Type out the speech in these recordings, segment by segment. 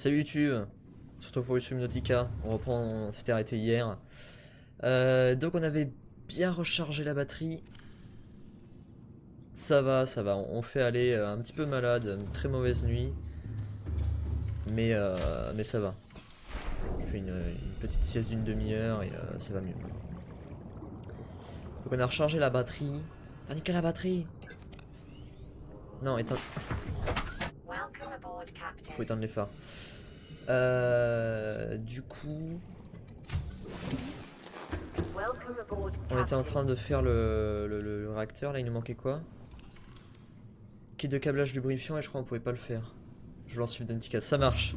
Salut YouTube, surtout pour Subnautica, on reprend, on s'était arrêté hier. Donc on avait bien rechargé la batterie. Ça va, on fait aller un petit peu malade, une très mauvaise nuit. Mais ça va. Je fais une petite sieste d'une demi-heure et ça va mieux. Donc on a rechargé la batterie. T'as niqué la batterie? Non, éteins. Faut éteindre les phares. Du coup... On était en train de faire le réacteur, là il nous manquait quoi? Kit de câblage lubrifiant et je crois qu'on pouvait pas le faire. Je lance Subnautica, ça marche.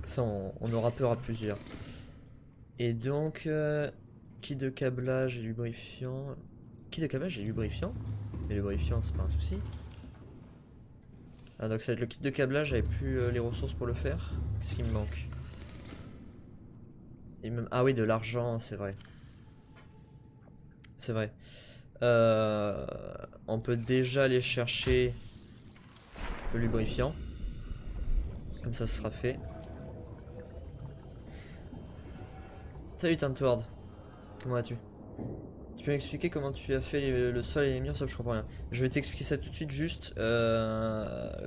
Comme ça on aura peur à plusieurs. Et donc, kit de câblage et lubrifiant... Kit de câblage et lubrifiant? Mais lubrifiant c'est pas un souci. Ah donc ça va être le kit de câblage, j'avais plus les ressources pour le faire. Qu'est-ce qui me manque? Et même... Ah oui, de l'argent, c'est vrai. C'est vrai. On peut déjà aller chercher le lubrifiant. Comme ça, ce sera fait. Salut Tantward. Comment vas-tu? Tu peux m'expliquer comment tu as fait le sol et les murs? Sauf je comprends rien. Je vais t'expliquer ça tout de suite juste.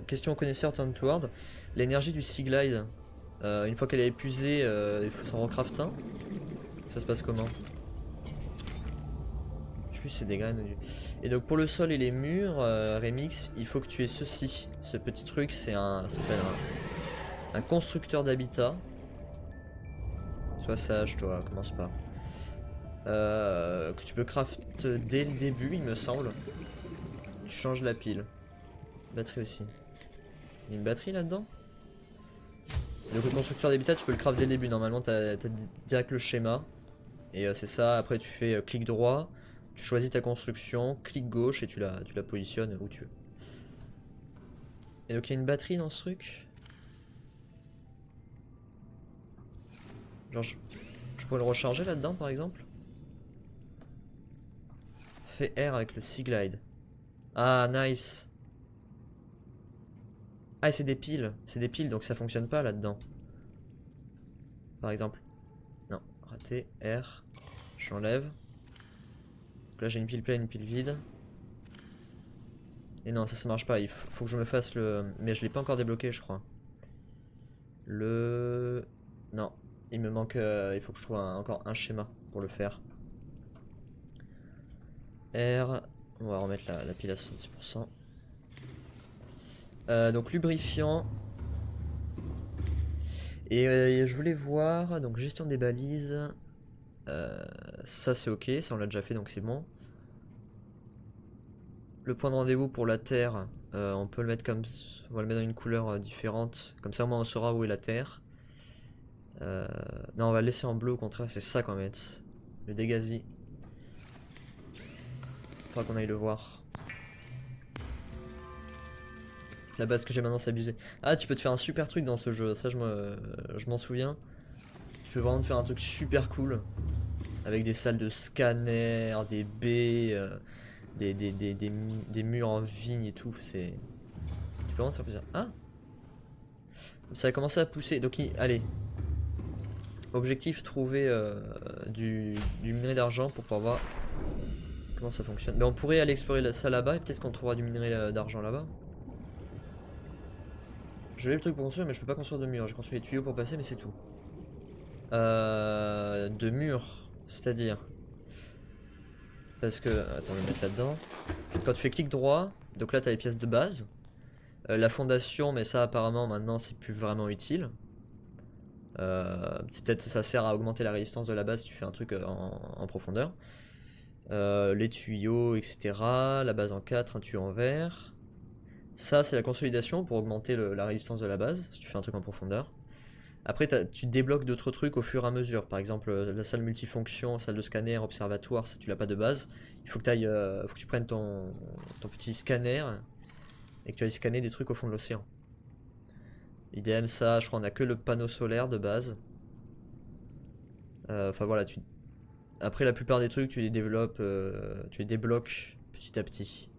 Question au connaisseur Tantward. L'énergie du Sea Glide, une fois qu'elle est épuisée, il faut s'en recraft un. Ça se passe comment? Je sais plus si c'est des graines. Et donc pour le sol et les murs, Remix, il faut que tu aies ceci. Ce petit truc, c'est ça s'appelle un constructeur d'habitat. Sois sage, toi, commence pas. Que tu peux craft dès le début, il me semble. Tu changes la pile. Batterie aussi. Il y a une batterie là-dedans? Donc le constructeur d'habitat, tu peux le craft dès le début. Normalement, t'as direct le schéma. Et c'est ça. Après, tu fais clic droit. Tu choisis ta construction, clic gauche et tu la positionnes où tu veux. Et donc il y a une batterie dans ce truc. Genre, je pourrais le recharger là-dedans par exemple. Fais R avec le Sea Glide. Ah, nice. Ah, c'est des piles. C'est des piles, donc ça fonctionne pas là-dedans. Par exemple. Non, raté. R. J'enlève. Donc là, j'ai une pile pleine, une pile vide. Et non, ça marche pas. Il faut que je me fasse le... Mais je l'ai pas encore débloqué, je crois. Non. Il me manque... il faut que je trouve encore un schéma pour le faire. R. On va remettre la pile à 66%. Donc lubrifiant. Et je voulais voir, donc gestion des balises. Ça c'est ok, ça on l'a déjà fait donc c'est bon. Le point de rendez-vous pour la terre, on peut le mettre comme... On va le mettre dans une couleur différente. Comme ça au moins on saura où est la terre. Non, on va le laisser en bleu au contraire, c'est ça qu'on va mettre. Le dégazis. Faudra qu'on aille le voir. La base que j'ai maintenant c'est abusé. Ah, tu peux te faire un super truc dans ce jeu, ça je m'en souviens. Tu peux vraiment te faire un truc super cool. Avec des salles de scanner, des baies, des murs en vigne et tout. C'est... Tu peux vraiment te faire plaisir. Ah, ça a commencé à pousser. Donc, allez. Objectif, trouver du minerai d'argent pour pouvoir voir comment ça fonctionne. Mais on pourrait aller explorer ça là-bas et peut-être qu'on trouvera du minerai d'argent là-bas. Je l'ai le truc pour construire, mais je peux pas construire de mur. J'ai construit les tuyaux pour passer, mais c'est tout. De murs, c'est-à-dire... Parce que... Attends, on va le mettre là-dedans. Quand tu fais clic droit, donc là tu as les pièces de base. La fondation, mais ça apparemment maintenant c'est plus vraiment utile. C'est peut-être ça sert à augmenter la résistance de la base si tu fais un truc en profondeur. Les tuyaux, etc. La base en 4, un tuyau en verre. Ça c'est la consolidation pour augmenter la résistance de la base si tu fais un truc en profondeur. Après tu débloques d'autres trucs au fur et à mesure. Par exemple la salle multifonction, salle de scanner, observatoire, ça tu l'as pas de base. Il faut que, faut que tu prennes ton petit scanner et que tu ailles scanner des trucs au fond de l'océan. Idem, ça, je crois qu'on a que le panneau solaire de base. Enfin voilà, après la plupart des trucs, tu les développes, tu les débloques petit à petit.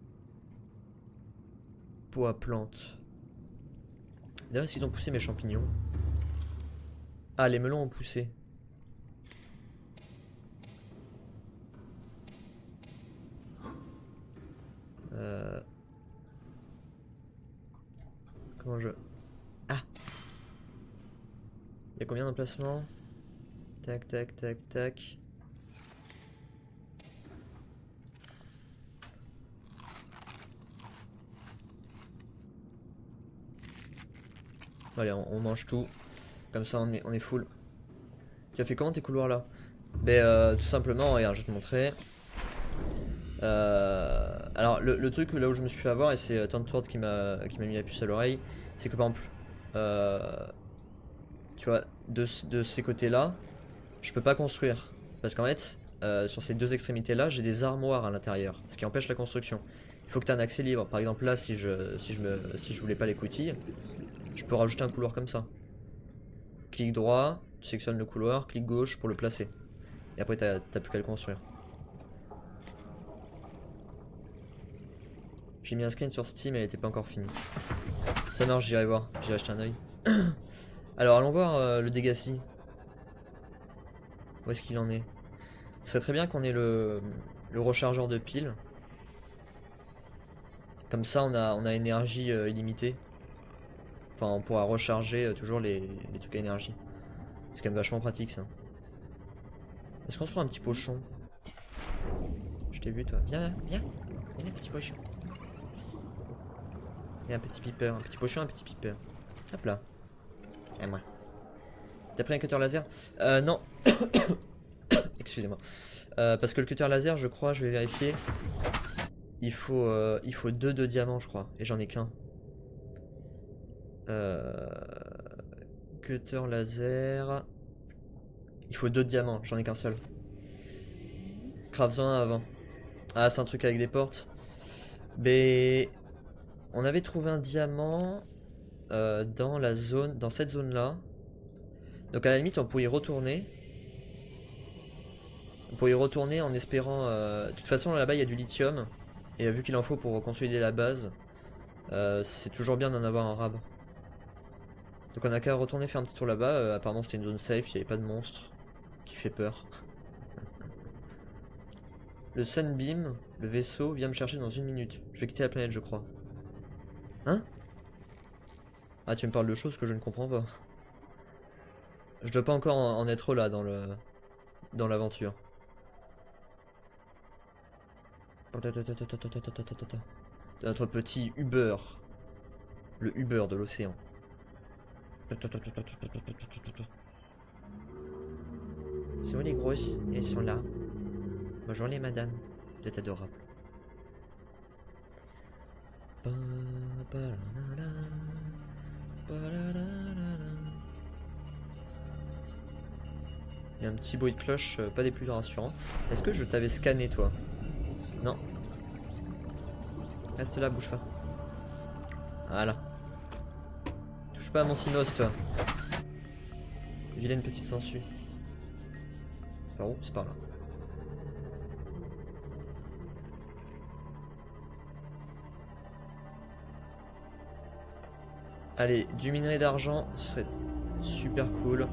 Pot à plantes. D'ailleurs, est-ce qu'ils ont poussé mes champignons? Ah, les melons ont poussé. Comment je... Ah! Il y a combien d'emplacements? Tac, tac, tac, tac. Allez, on mange tout. Comme ça, on est full. Tu as fait comment tes couloirs là? Ben, tout simplement, regarde, je vais te montrer. Alors, le truc là où je me suis fait avoir, et c'est Tontward qui m'a mis la puce à l'oreille, c'est que par exemple, tu vois, de ces côtés-là, je peux pas construire. Parce qu'en fait, sur ces deux extrémités-là, j'ai des armoires à l'intérieur, ce qui empêche la construction. Il faut que tu aies un accès libre. Par exemple, là, si je voulais pas les coutilles, je peux rajouter un couloir comme ça. Clic droit, tu sélectionnes le couloir, clic gauche pour le placer. Et après, t'as plus qu'à le construire. J'ai mis un screen sur Steam et elle était pas encore finie. Ça marche, j'irai voir, j'irai acheter un oeil. Alors, allons voir le Degassi. Où est-ce qu'il en est? Ce serait très bien qu'on ait le rechargeur de piles. Comme ça, on a énergie illimitée. Enfin, on pourra recharger toujours les trucs à énergie. C'est quand même vachement pratique ça. Est-ce qu'on se prend un petit pochon? Je t'ai vu toi. Viens là, viens. Viens, petit pochon. Et un petit piper. Un petit pochon, un petit piper. Hop là. Et moi. T'as pris un cutter laser? Non. Excusez-moi. Parce que le cutter laser, je crois, je vais vérifier. Il faut 2 de diamants, je crois. Et j'en ai qu'un. Cutter laser. Il faut 2 diamants, j'en ai qu'un seul. Craft-en un avant. Ah, c'est un truc avec des portes. Mais on avait trouvé un diamant dans la zone, dans cette zone-là. Donc à la limite, on pourrait y retourner. On pourrait y retourner en espérant. De toute façon, là-bas, il y a du lithium. Et vu qu'il en faut pour consolider la base, c'est toujours bien d'en avoir un rab. Donc on a qu'à retourner faire un petit tour là-bas. Apparemment, c'était une zone safe, il n'y avait pas de monstre qui fait peur. Le Sunbeam, le vaisseau, vient me chercher dans 1 minute. Je vais quitter la planète, je crois. Hein? Ah, tu me parles de choses que je ne comprends pas. Je dois pas encore en être là dans l'aventure. Notre petit Uber. Le Uber de l'océan. C'est où les grosses? Elles sont là. Bonjour les madames. Vous êtes adorables. Il y a un petit bruit de cloche, pas des plus rassurants. Est-ce que je t'avais scanné toi? Non. Reste là, bouge pas. Voilà. Touche pas à mon Simos toi. Vilaine petite sangsue. C'est par où? C'est par là. Allez, du minerai d'argent, ce serait super cool.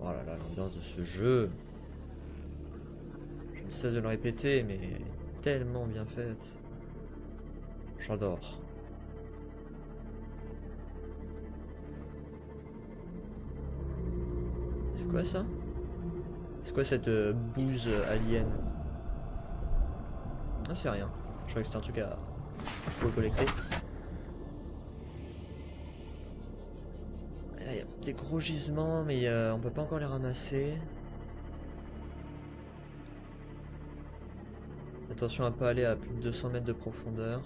Oh là là, l'ambiance de ce jeu. Je ne cesse de le répéter, mais elle est tellement bien faite. J'adore. C'est quoi ça? C'est quoi cette bouse alien? Ah, c'est rien. Je crois que c'est un truc à collecter. Il y a des gros gisements, mais on peut pas encore les ramasser. Attention à pas aller à plus de 200 mètres de profondeur.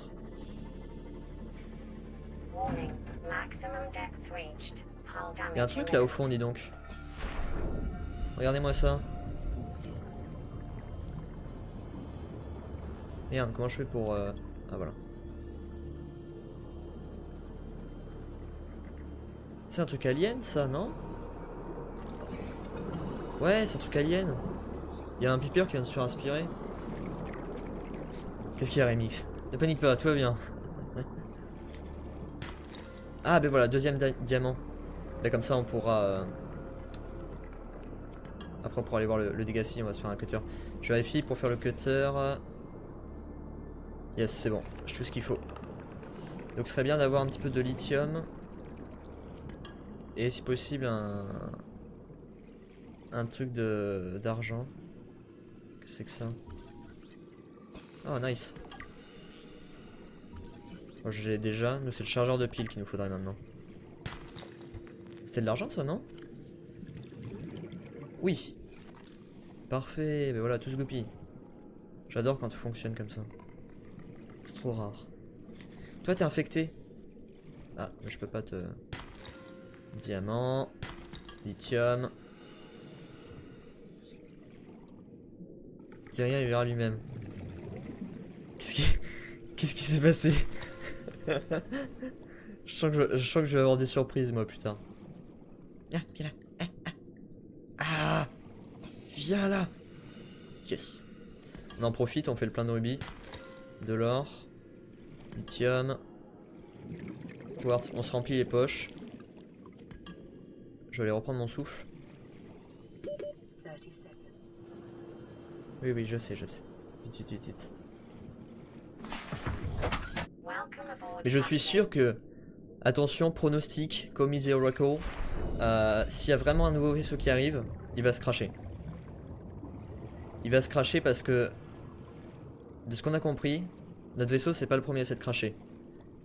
Il y a un truc là au fond, dis donc. Regardez-moi ça. Merde, comment je fais pour... Ah voilà. C'est un truc alien ça, non? Ouais, c'est un truc alien. Il y a un piper qui vient de se faire aspirer. Qu'est-ce qu'il y a, Remix? Ne panique pas, tout va bien. Ah ben voilà, deuxième diamant. Ben comme ça on pourra... Après on pourra aller voir le Degassi, on va se faire un cutter. Je vérifie pour faire le cutter. Yes, c'est bon, j'ai tout ce qu'il faut. Donc ce serait bien d'avoir un petit peu de lithium. Et si possible un truc d'argent. Qu'est-ce que c'est que ça? Oh nice. Oh, j'ai déjà, nous c'est le chargeur de pile qu'il nous faudrait maintenant. C'était de l'argent ça, non? Oui. Parfait, mais voilà, tout se goupille. J'adore quand tout fonctionne comme ça. C'est trop rare. Toi t'es infecté. Ah, je peux pas te... Diamant. Lithium. Dis rien, il verra lui-même. Qu'est-ce qui s'est passé? je sens que je vais avoir des surprises moi plus tard. Ah, viens là. Ah, viens là. Yes. On en profite, on fait le plein de rubis. De l'or. Lithium. Quartz. On se remplit les poches. Je vais aller reprendre mon souffle. Oui, oui, je sais. Vite. Mais je suis sûr que... Attention, pronostic, comme is the Oracle. S'il y a vraiment un nouveau vaisseau qui arrive, il va se crasher. Il va se crasher parce que... De ce qu'on a compris, notre vaisseau c'est pas le premier à s'être crashé.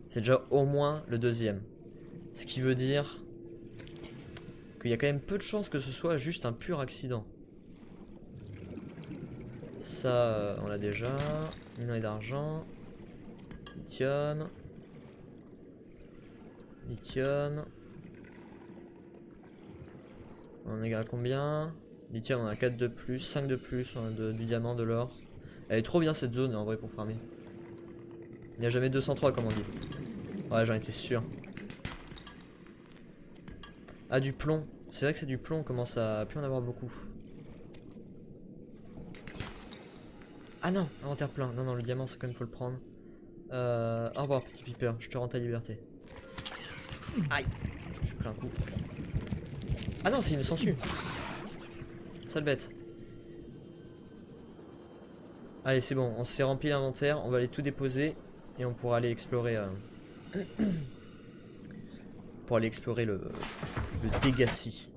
C'est déjà au moins le deuxième. Ce qui veut dire... qu'il y a quand même peu de chances que ce soit juste un pur accident. Ça, on l'a déjà. Minerai d'argent. Lithium. On est à combien? Lithium, on a 4 de plus, 5 de plus, on a du diamant, de l'or. Elle est trop bien cette zone en vrai pour farmer. Il n'y a jamais 203 comme on dit. Ouais, j'en étais sûr. Ah, du plomb. C'est vrai que c'est du plomb, on commence à plus en avoir beaucoup. Ah non, inventaire plein. Non, le diamant, c'est quand même faut le prendre. Au revoir, petit piper, je te rends ta liberté. Aïe, je me suis pris un coup. Ah non, c'est une sangsue. Sale bête. Allez, c'est bon, on s'est rempli l'inventaire, on va aller tout déposer et on pourra aller explorer. Pour aller explorer le Degassi.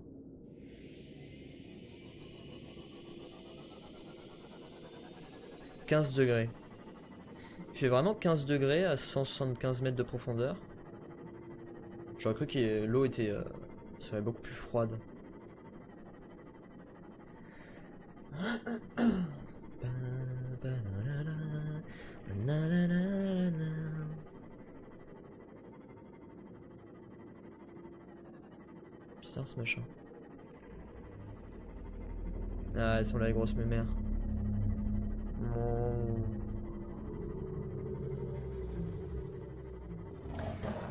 « 15 degrés. Il fait vraiment 15 degrés à 175 mètres de profondeur. J'aurais cru que l'eau serait beaucoup plus froide. Bizarre ce machin. Ah, elles sont là les grosses mémères.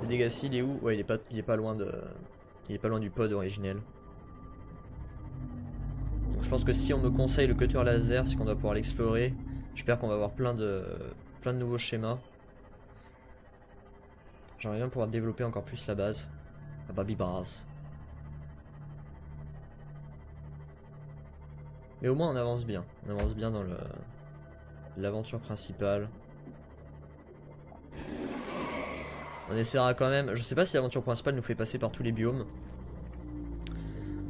Le Degassi, il est où? Ouais, il est pas loin du pod originel. Donc je pense que si on me conseille le cutter laser, c'est qu'on doit pouvoir l'explorer. J'espère qu'on va avoir plein de nouveaux schémas. J'aimerais bien pouvoir développer encore plus la base. La baby base. Mais au moins on avance bien. On avance bien dans l'aventure principale. On essaiera quand même, je sais pas si l'aventure principale nous fait passer par tous les biomes.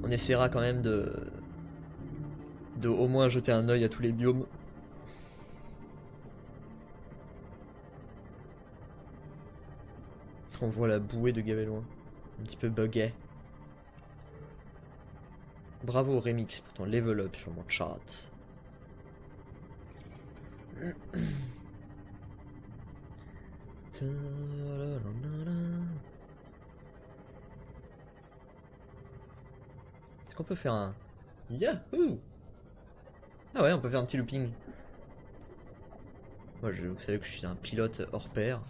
On essaiera quand même de au moins jeter un œil à tous les biomes. On voit la bouée de Gaveloin. Un petit peu buggé. Bravo Remix pour ton level up sur mon chat. Est-ce qu'on peut faire un... Yahoo! Ah ouais, on peut faire un petit looping. Moi, vous savez que je suis un pilote hors pair.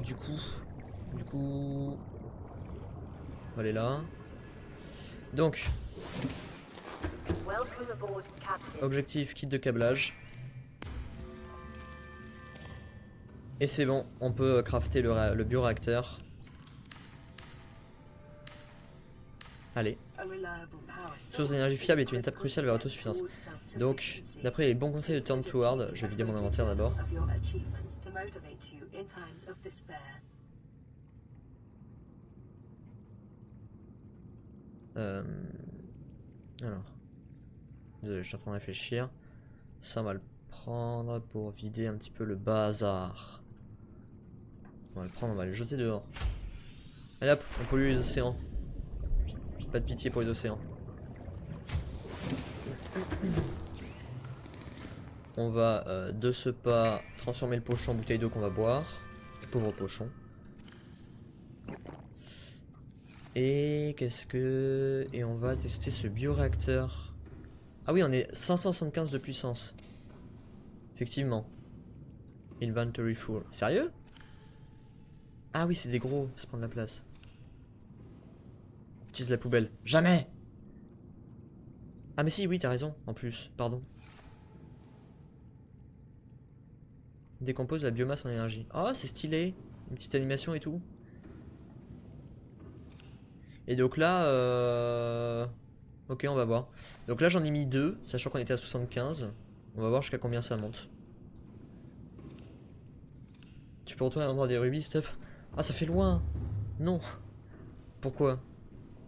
Du coup... On va aller là. Donc... Objectif, kit de câblage. Et c'est bon, on peut crafter le bioréacteur. Allez. Source d'énergie fiable est une étape cruciale vers l'autosuffisance. Donc, d'après les bons conseils de Turn Toward, je vais vider mon inventaire d'abord. Alors. Désolé, je suis en train de réfléchir. Ça, on va le prendre pour vider un petit peu le bazar. On va le prendre, on va le jeter dehors. Allez hop, on pollue les océans. Pas de pitié pour les océans. On va de ce pas transformer le pochon en bouteille d'eau qu'on va boire. Pauvre pochon. Et qu'est-ce que... Et on va tester ce bioréacteur. Ah oui, on est 575 de puissance. Effectivement. Inventory full. Sérieux? Ah oui, c'est des gros, ça prend de la place. Utilise la poubelle. Jamais! Ah mais si, oui, t'as raison, en plus, pardon. Décompose la biomasse en énergie. Oh, c'est stylé. Une petite animation et tout. Et donc là, ok, on va voir. Donc là, j'en ai mis 2, sachant qu'on était à 75. On va voir jusqu'à combien ça monte. Tu peux retourner à l'endroit des rubis, stop. Ah, ça fait loin. Non. Pourquoi?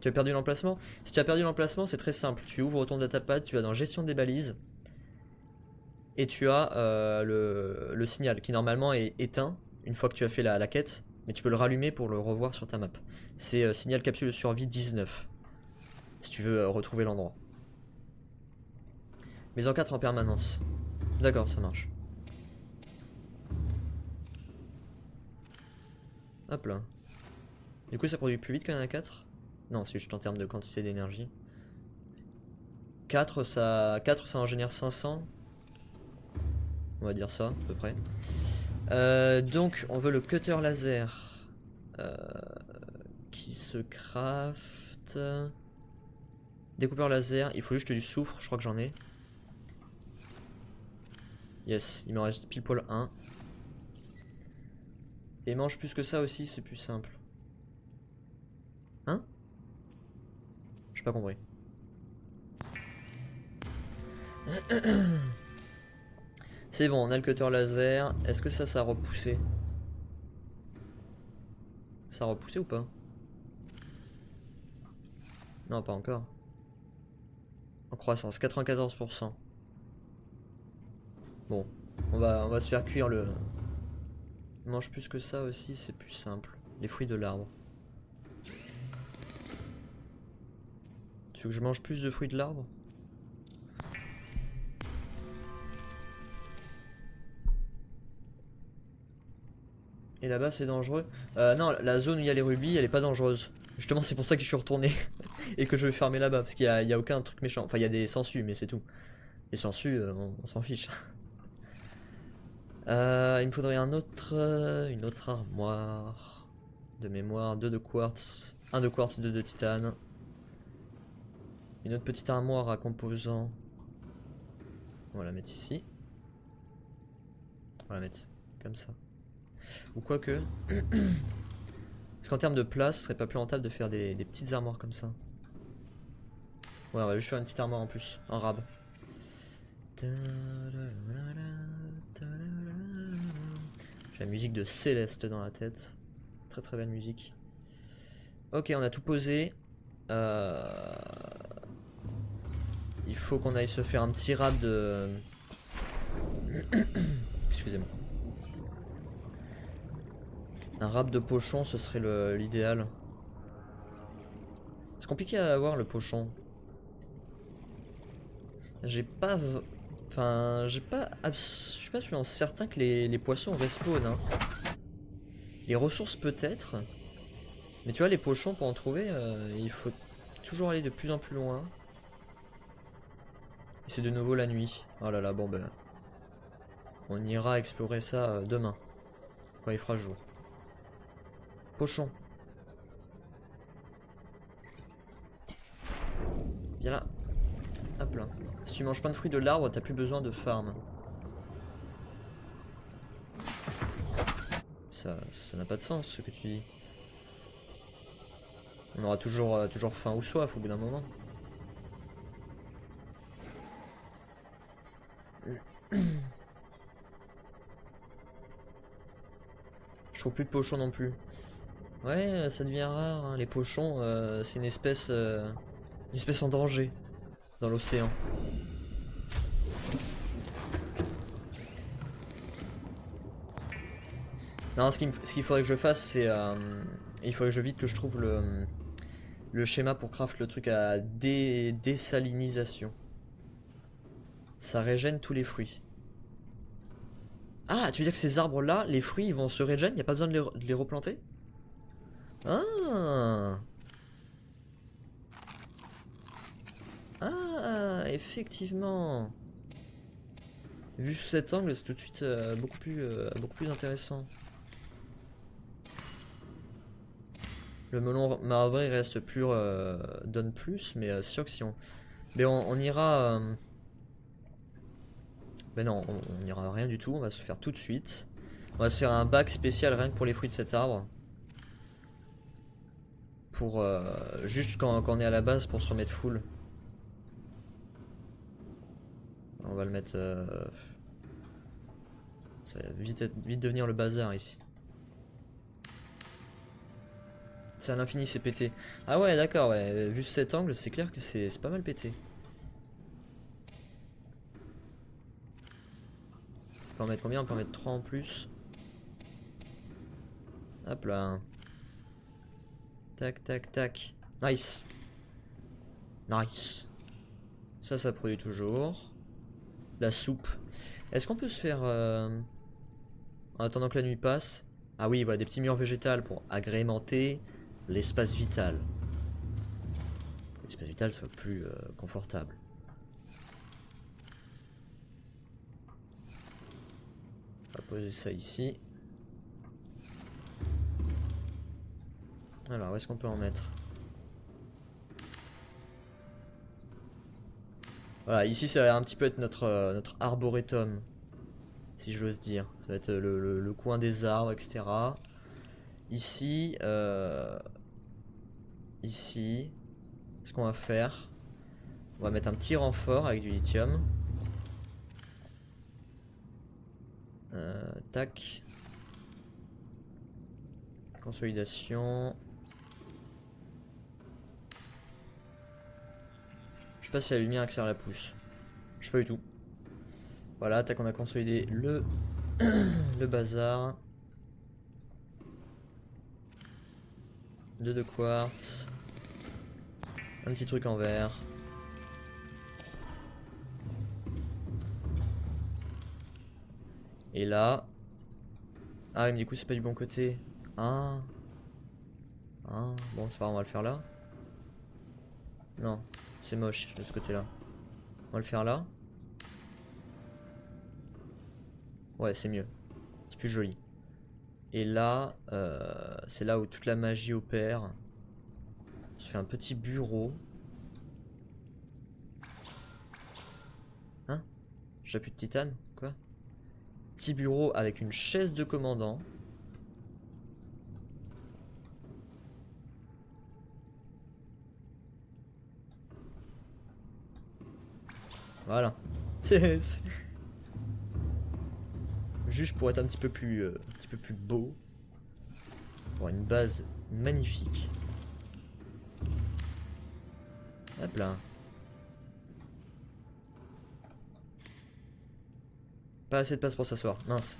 Tu as perdu l'emplacement? Si tu as perdu l'emplacement, c'est très simple. Tu ouvres ton datapad, tu vas dans gestion des balises. Et tu as le signal qui normalement est éteint une fois que tu as fait la quête. Mais tu peux le rallumer pour le revoir sur ta map. C'est signal capsule de survie 19. Si tu veux retrouver l'endroit. Mais en 4 en permanence. D'accord, ça marche. Hop là. Du coup ça produit plus vite qu'un A4? Non, c'est juste en termes de quantité d'énergie. 4 ça en génère 500. On va dire ça, à peu près. Donc on veut le cutter laser. Qui se craft. Découpeur laser, il faut juste du soufre, je crois que j'en ai. Yes, il me reste pile poil 1. Et mange plus que ça aussi, c'est plus simple. Hein? J'ai pas compris. C'est bon, on a le cutter laser. Est-ce que ça a repoussé? Ça a repoussé ou pas? Non, pas encore. En croissance, 94%. Bon, on va se faire cuire le... Mange plus que ça aussi, c'est plus simple. Les fruits de l'arbre. Tu veux que je mange plus de fruits de l'arbre? Et là-bas c'est dangereux. Non, la zone où il y a les rubis, elle est pas dangereuse. Justement, c'est pour ça que je suis retourné et que je vais fermer là-bas, parce qu'il y a aucun truc méchant. Enfin, il y a des sangsues, mais c'est tout. Les sangsues, on s'en fiche. Il me faudrait une autre armoire. De mémoire, 2 de quartz. 1 de quartz, 2 de titane. Une autre petite armoire à composants. On va la mettre ici. On va la mettre comme ça. Ou quoique. Parce qu'en termes de place, ce serait pas plus rentable de faire des petites armoires comme ça. Ouais, on va juste faire une petite armoire en plus, en rab. J'ai la musique de Céleste dans la tête. Très très belle musique. Ok, on a tout posé. Il faut qu'on aille se faire un petit rab de... Excusez-moi. Un rab de pochon, ce serait l'idéal. C'est compliqué à avoir le pochon. J'ai pas... Enfin, je suis pas absolument certain que les poissons respawnent. Hein. Les ressources peut-être. Mais tu vois, les pochons, pour en trouver, il faut toujours aller de plus en plus loin. Et c'est de nouveau la nuit. Oh là là, bon ben... On ira explorer ça demain. Quand il fera jour. Pochon. Viens là. Hop là. Si tu manges plein de fruits de l'arbre, t'as plus besoin de farm. ça n'a pas de sens ce que tu dis. On aura toujours faim ou soif au bout d'un moment. Je trouve plus de pochons non plus. Ouais, ça devient rare, hein. Les pochons, c'est une espèce en danger dans l'océan. Non, ce qu'il faudrait que je fasse, c'est... il faudrait que je trouve le schéma pour craft le truc à désalinisation. Ça régène tous les fruits. Ah, tu veux dire que ces arbres-là, les fruits, ils vont se régénérer? Il n'y a pas besoin de les replanter? Ah! Ah, effectivement. Vu sous cet angle, c'est tout de suite beaucoup plus intéressant. Le melon marbré reste plus, donne plus, mais c'est sûr que si on... Mais on ira... Mais non, on n'ira rien du tout, on va se faire tout de suite. On va se faire un bac spécial rien que pour les fruits de cet arbre. Pour juste quand on est à la base pour se remettre full. On va le mettre... ça va vite devenir le bazar ici. C'est à l'infini, c'est pété. Ah ouais, d'accord, ouais. Vu cet angle, c'est clair que c'est pas mal pété. On peut en mettre combien? On peut en mettre 3 en plus. Hop là. Tac, tac, tac. Nice. Nice. Ça produit toujours. La soupe. Est-ce qu'on peut se faire... en attendant que la nuit passe... Ah oui, voilà, des petits murs végétales pour agrémenter l'espace vital. L'espace vital soit plus confortable. On va poser ça ici. Alors, où est-ce qu'on peut en mettre? Voilà, ici ça va un petit peu être notre arboretum, si j'ose dire. Ça va être le coin des arbres, etc. Ici, ici, ce qu'on va faire, on va mettre un petit renfort avec du lithium. Tac. Consolidation. Je sais pas si la lumière accélère la pousse. Je sais pas du tout. Voilà, tac, on a consolidé le bazar. 2 de quartz. Un petit truc en verre. Et là... Ah oui, mais du coup c'est pas du bon côté. Ah. Ah. Bon, c'est pas grave, on va le faire là. Non, c'est moche de ce côté-là. On va le faire là. Ouais, c'est mieux. C'est plus joli. Et là, c'est là où toute la magie opère. On se fait un petit bureau. Hein? J'ai plus de titane? Quoi? Petit bureau avec une chaise de commandant. Voilà. Juste pour être un petit peu plus beau. Pour une base magnifique. Hop là. Pas assez de place pour s'asseoir. Mince.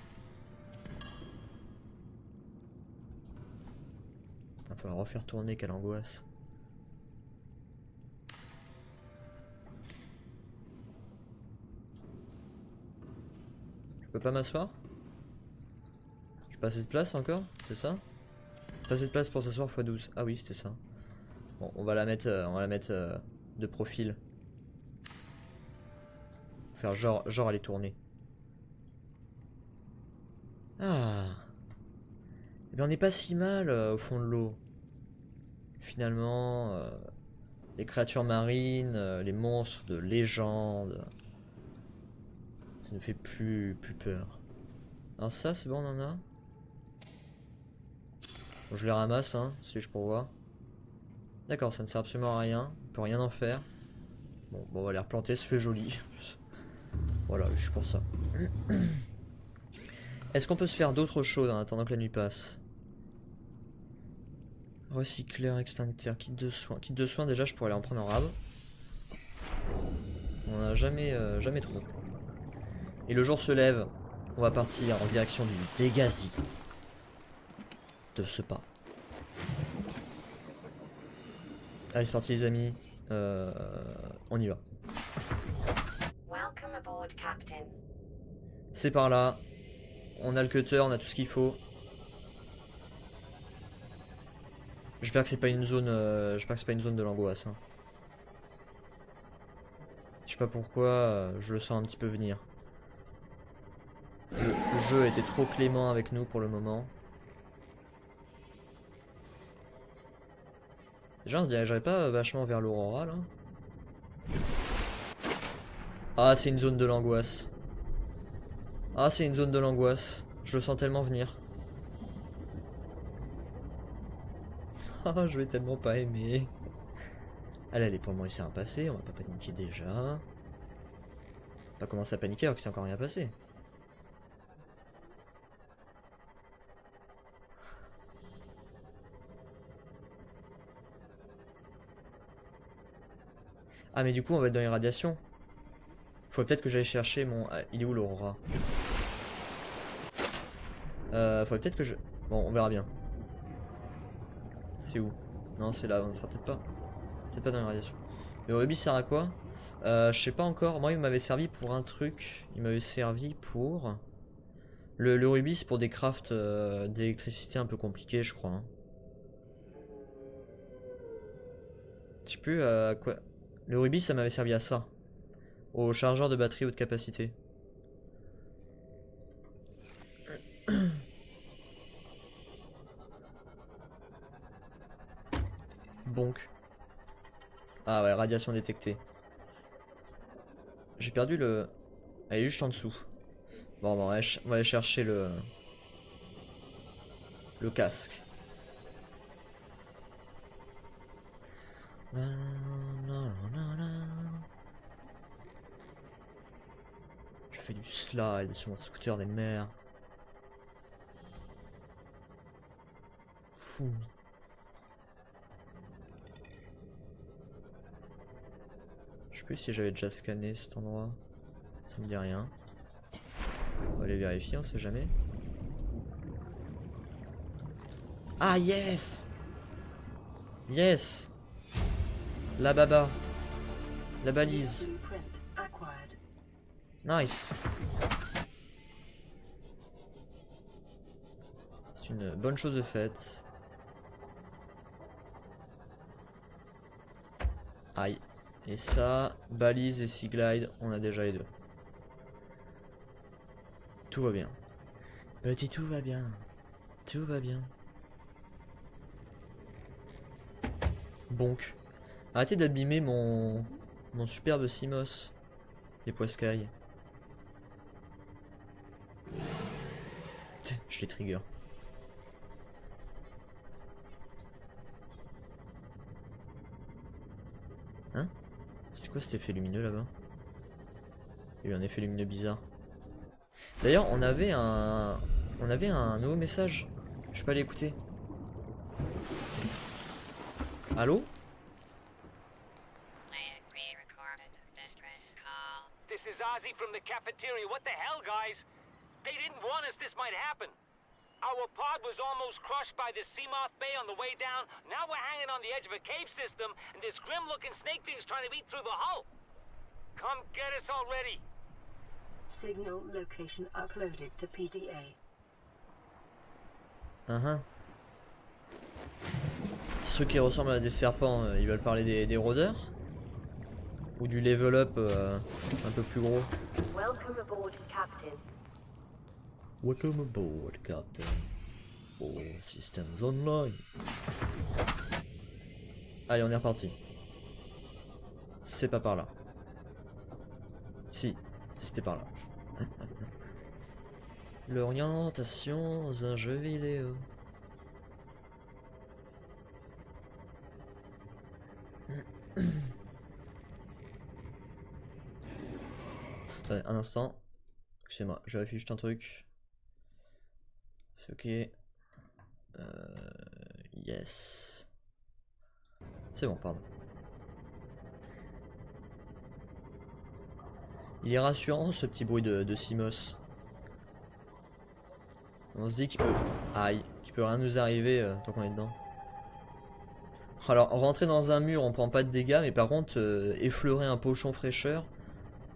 Il va falloir refaire tourner, quelle angoisse. Je peux pas m'asseoir? J'ai pas assez de place encore? C'est ça? Pas assez de place pour s'asseoir x 12. Ah oui, c'était ça. Bon, on va la mettre, de profil. Faire genre aller tourner. Ah. Eh bien, on n'est pas si mal au fond de l'eau. Finalement, les créatures marines, les monstres de légende. Ça ne fait plus peur. Alors ça, c'est bon, on en a. Bon, je les ramasse, hein, si je pourvois. D'accord, ça ne sert absolument à rien. On peut rien en faire. Bon, on va les replanter, ça fait joli. Voilà, je suis pour ça. Est-ce qu'on peut se faire d'autres choses en attendant que la nuit passe? Recycleur, extincteur, kit de soins. Kit de soins, déjà, je pourrais aller en prendre un rab. On n'a jamais, jamais trop. Et le jour se lève. On va partir en direction du Dégasi. De ce pas. Allez, c'est parti, les amis. On y va. C'est par là. On a le cutter, on a tout ce qu'il faut. J'espère que c'est pas une zone. J'espère que c'est pas une zone de l'angoisse. Hein. Je sais pas pourquoi, je le sens un petit peu venir. Le jeu était trop clément avec nous pour le moment. Déjà on se dirait, j'aurais pas vachement vers l'Aurora là. Ah, c'est une zone de l'angoisse. Ah, c'est une zone de l'angoisse. Je le sens tellement venir. Ah, je vais tellement pas aimer. Allez, allez, pour moi, c'est un passé. On va pas paniquer déjà. On va pas commencer à paniquer alors que c'est encore rien passé. Ah, mais du coup, on va être dans les radiations. Faut peut-être que j'aille chercher mon... Ah, il est où l'Aurora? Faut peut-être que je... Bon, on verra bien. C'est où? Non, c'est là, on ne sera peut-être pas. Peut-être pas dans les radiations. Le rubis sert à quoi? Je sais pas encore. Moi, il m'avait servi pour un truc. Il m'avait servi pour... Le rubis pour des crafts d'électricité un peu compliqués, je crois. Hein. Je sais plus à quoi... Le rubis, ça m'avait servi à ça. Au chargeur de batterie haute capacité. Bonk. Ah ouais, radiation détectée. J'ai perdu le... Elle est juste en dessous. Bon, on va aller chercher le casque. Je fais du slide sur mon scooter des mers. Fou. Je sais plus si j'avais déjà scanné cet endroit. Ça me dit rien. On va aller vérifier, on sait jamais. Ah yes! Yes! La baba. La balise. Nice. C'est une bonne chose de faite. Aïe. Et ça, balise et sea glide, on a déjà les deux. Tout va bien. Petit, tout va bien. Tout va bien. Bonk. Arrêtez d'abîmer mon superbe Simos. Les poiscailles. Je les trigger. Hein? C'est quoi cet effet lumineux là-bas? Il y a eu un effet lumineux bizarre. D'ailleurs, on avait un nouveau message. Je peux aller écouter. Allô? This is Ozzy from the cafeteria. What the hell, guys? They didn't warn us this might happen. Our pod was almost crushed by the Seamoth Bay on the way down. Now we're hanging on the edge of a cave system, and this grim-looking snake thing's trying to eat through the hull. Come get us already. Signal location uploaded to PDA. Ceux qui ressemblent à des serpents, ils veulent parler des rôdeurs? Ou du level up un peu plus gros? Welcome aboard, Captain. Welcome aboard, Captain. All systems online. Allez, on est reparti. C'est pas par là. Si, c'était par là. L'orientation dans un jeu vidéo. Attendez, un instant. Excusez-moi, je vérifie juste un truc. C'est ok. Yes. C'est bon, pardon. Il est rassurant ce petit bruit de Simos. On se dit qu'il peut... Aïe, qu'il peut rien nous arriver tant qu'on est dedans. Alors, rentrer dans un mur, on prend pas de dégâts, mais par contre, effleurer un pochon fraîcheur,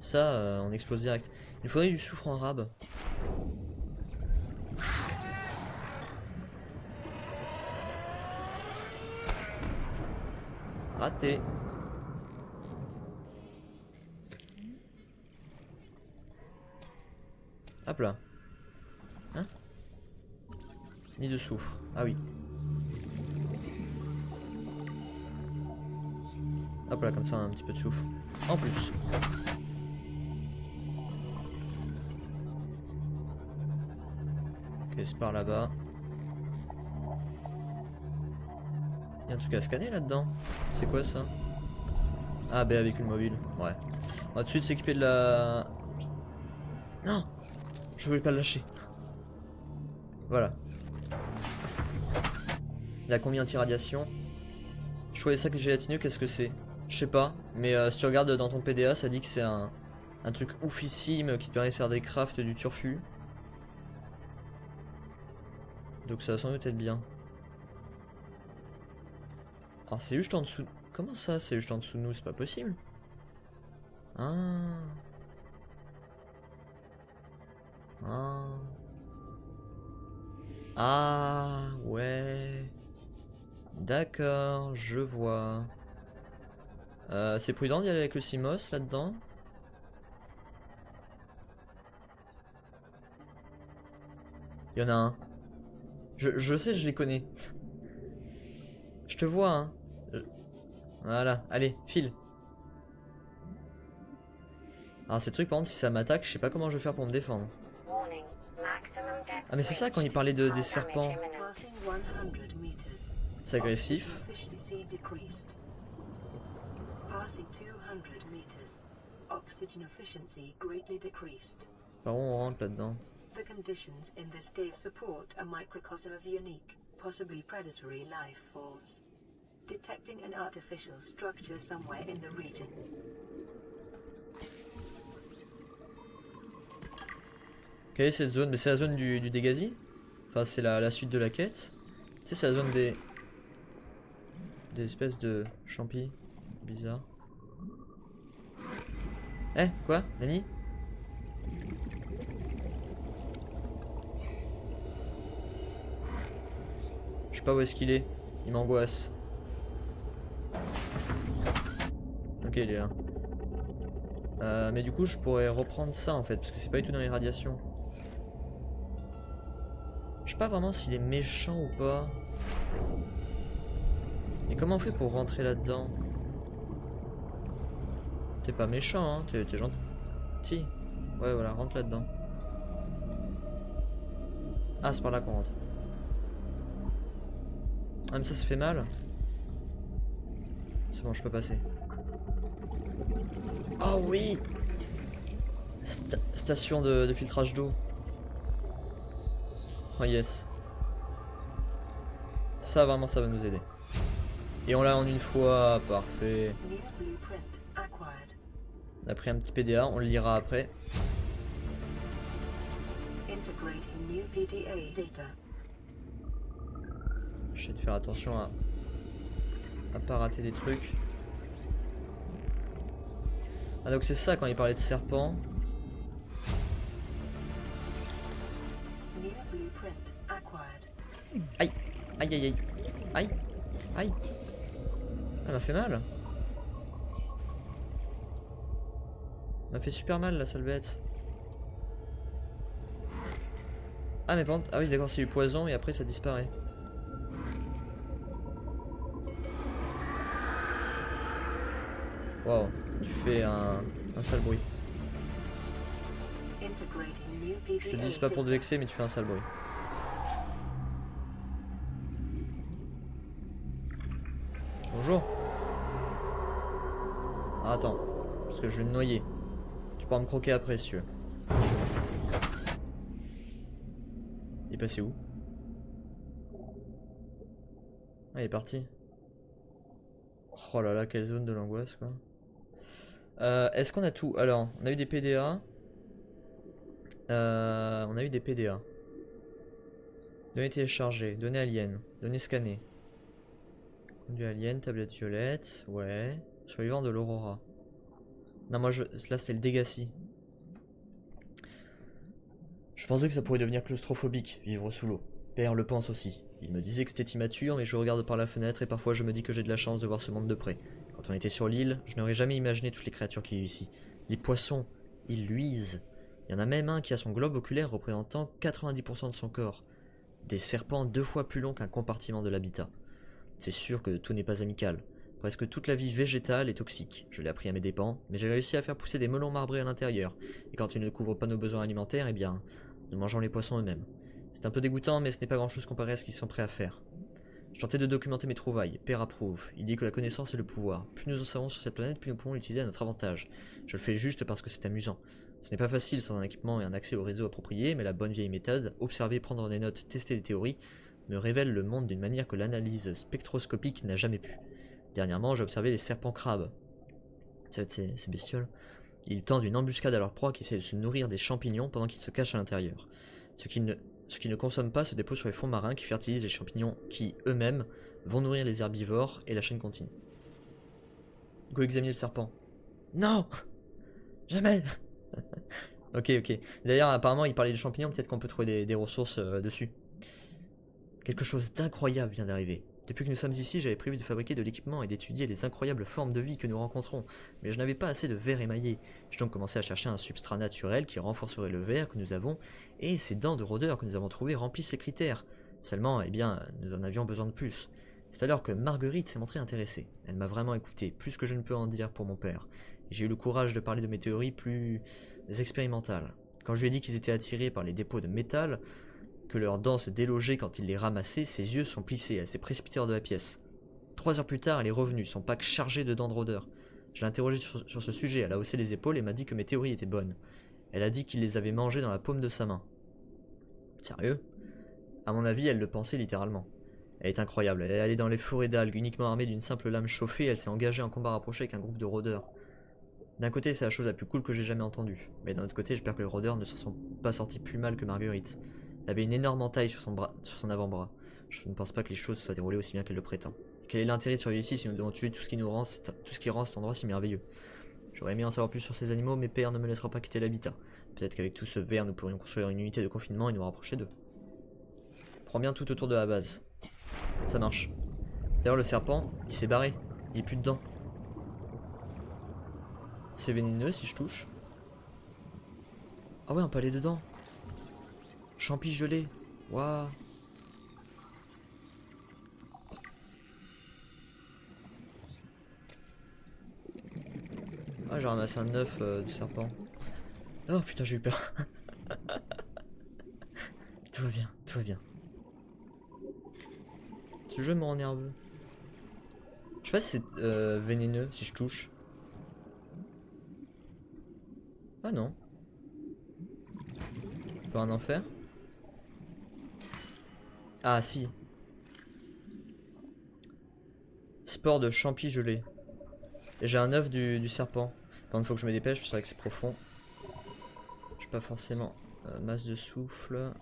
ça, on explose direct. Il faudrait du soufre en rab. Raté. Hop là. Hein? Ni de soufre. Ah oui. Hop là, comme ça, un petit peu de soufre. En plus. Ok, c'est par là-bas. Il y a un truc à scanner là-dedans. C'est quoi ça? Ah, ben véhicule mobile. Ouais. On va tout de suite s'équiper de la... Non! Je voulais pas le lâcher. Voilà. La combi anti-radiation. Je trouvais ça gélatineux, qu'est-ce que c'est? Je sais pas, mais si tu regardes dans ton PDA, ça dit que c'est un truc oufissime qui te permet de faire des crafts du turfu. Donc ça va sans doute être bien. Alors c'est juste en dessous... Comment ça c'est juste en dessous de nous? C'est pas possible. Ah. Ah. Ah ouais. D'accord, je vois. C'est prudent d'y aller avec le Simos là-dedans. Il y en a un. Je sais, je les connais. Je te vois, hein. Voilà, allez, file. Alors ces trucs par contre, si ça m'attaque, je sais pas comment je vais faire pour me défendre. Ah mais c'est ça quand il parlait des serpents. C'est agressif. Par où on rentre là-dedans? The conditions in this cave support a microcosm of unique, possibly predatory life forms. Detecting an artificial structure somewhere in the region. Quelle est cette zone? Mais c'est la zone du Dégasi? Enfin c'est la suite de la quête. Tu sais c'est la zone des espèces de champis bizarres. Eh quoi? Nani? Je sais pas où est-ce qu'il est. Il m'angoisse. Ok il est là. Mais du coup je pourrais reprendre ça en fait. Parce que c'est pas du tout dans les radiations. Je sais pas vraiment s'il est méchant ou pas. Et comment on fait pour rentrer là-dedans? T'es pas méchant hein, t'es gentil. Si. Ouais voilà, rentre là-dedans. Ah c'est par là qu'on rentre. Ah mais ça fait mal. C'est bon je peux passer. Oh oui. Station de filtrage d'eau. Oh yes. Ça vraiment ça va nous aider. Et on l'a en une fois, parfait. On a pris un petit PDA, on le lira après. J'essaie de faire attention à pas rater des trucs. Ah donc c'est ça quand il parlait de serpent. Aïe, aïe, aïe, aïe, aïe, aïe. Elle m'a fait mal. Elle m'a fait super mal la sale bête. Ah mais par contre, ah oui d'accord c'est du poison et après ça disparaît. Waouh, tu fais un sale bruit. Je te dis c'est pas pour te vexer mais tu fais un sale bruit. Bonjour. Ah, attends, parce que je vais me noyer. Tu pourras me croquer après si tu veux. Il est passé où? Ah, il est parti. Oh là là, quelle zone de l'angoisse quoi. Est-ce qu'on a tout? Alors, on a eu des PDA. On a eu des PDA. Données téléchargées, données aliens, données scannées. Conduit alien, tablette violette, ouais. Survivant de l'Aurora. Non, moi, là, c'est le Degassi. Je pensais que ça pourrait devenir claustrophobique, vivre sous l'eau. Père le pense aussi. Il me disait que c'était immature, mais je regarde par la fenêtre et parfois je me dis que j'ai de la chance de voir ce monde de près. Quand on était sur l'île, je n'aurais jamais imaginé toutes les créatures qui vivent ici. Les poissons, ils luisent. Il y en a même un qui a son globe oculaire représentant 90% de son corps. Des serpents 2 fois plus longs qu'un compartiment de l'habitat. C'est sûr que tout n'est pas amical. Presque toute la vie végétale est toxique. Je l'ai appris à mes dépens, mais j'ai réussi à faire pousser des melons marbrés à l'intérieur. Et quand ils ne couvrent pas nos besoins alimentaires, eh bien, nous mangeons les poissons eux-mêmes. C'est un peu dégoûtant, mais ce n'est pas grand-chose comparé à ce qu'ils sont prêts à faire. Je tentais de documenter mes trouvailles. Père approuve. Il dit que la connaissance est le pouvoir. Plus nous en savons sur cette planète, plus nous pouvons l'utiliser à notre avantage. Je le fais juste parce que c'est amusant. Ce n'est pas facile sans un équipement et un accès au réseau approprié, mais la bonne vieille méthode, observer, prendre des notes, tester des théories, me révèle le monde d'une manière que l'analyse spectroscopique n'a jamais pu. Dernièrement, j'ai observé les serpents crabes. Ces bestioles. Ils tendent une embuscade à leur proie qui essaie de se nourrir des champignons pendant qu'ils se cachent à l'intérieur. Ceux qui ne consomment pas se déposent sur les fonds marins qui fertilisent les champignons qui, eux-mêmes, vont nourrir les herbivores et la chaîne continue. Go examiner le serpent. Non! Jamais! Ok. D'ailleurs, apparemment, il parlait de champignons, peut-être qu'on peut trouver des ressources dessus. Quelque chose d'incroyable vient d'arriver. Depuis que nous sommes ici, j'avais prévu de fabriquer de l'équipement et d'étudier les incroyables formes de vie que nous rencontrons, mais je n'avais pas assez de verre émaillé. J'ai donc commencé à chercher un substrat naturel qui renforcerait le verre que nous avons, et ces dents de rôdeurs que nous avons trouvées remplissent les critères. Seulement, eh bien, nous en avions besoin de plus. C'est alors que Marguerite s'est montrée intéressée. Elle m'a vraiment écouté, plus que je ne peux en dire pour mon père. J'ai eu le courage de parler de mes théories plus expérimentales. Quand je lui ai dit qu'ils étaient attirés par les dépôts de métal, que leurs dents se délogeaient quand il les ramassait, ses yeux sont plissés, elle s'est précipitée hors de la pièce. 3 heures plus tard, elle est revenue, son pack chargé de dents de rôdeurs. Je l'ai interrogée sur ce sujet, elle a haussé les épaules et m'a dit que mes théories étaient bonnes. Elle a dit qu'il les avait mangées dans la paume de sa main. Sérieux? À mon avis, elle le pensait littéralement. Elle est incroyable, elle est allée dans les forêts d'algues, uniquement armée d'une simple lame chauffée, elle s'est engagée en combat rapproché avec un groupe de rôdeurs. D'un côté, c'est la chose la plus cool que j'ai jamais entendue, mais d'un autre côté, j'espère que les rôdeurs ne s'en sont pas sortis plus mal que Marguerite. Elle avait une énorme entaille sur son avant-bras. Je ne pense pas que les choses soient déroulées aussi bien qu'elle le prétend. Quel est l'intérêt de survivre ici si nous devons tuer tout ce qui rend cet endroit si merveilleux? J'aurais aimé en savoir plus sur ces animaux, mais père ne me laissera pas quitter l'habitat. Peut-être qu'avec tout ce verre, nous pourrions construire une unité de confinement et nous rapprocher d'eux. Prends bien tout autour de la base. Ça marche. D'ailleurs, le serpent, il s'est barré. Il est plus dedans. C'est vénéneux si je touche. Ah ouais, on peut aller dedans. Champi gelé. Waouh. Ah, j'ai ramassé un œuf du serpent. Oh putain, j'ai eu peur. Tout va bien, tout va bien. Ce jeu me rend nerveux. Je sais pas si c'est vénéneux si je touche. Ah non. On peut en faire? Ah si. Sport de champi gelé. Et j'ai un œuf du serpent. Par contre, faut que je me dépêche, c'est vrai que c'est profond. Je sais pas forcément. Masse de souffle.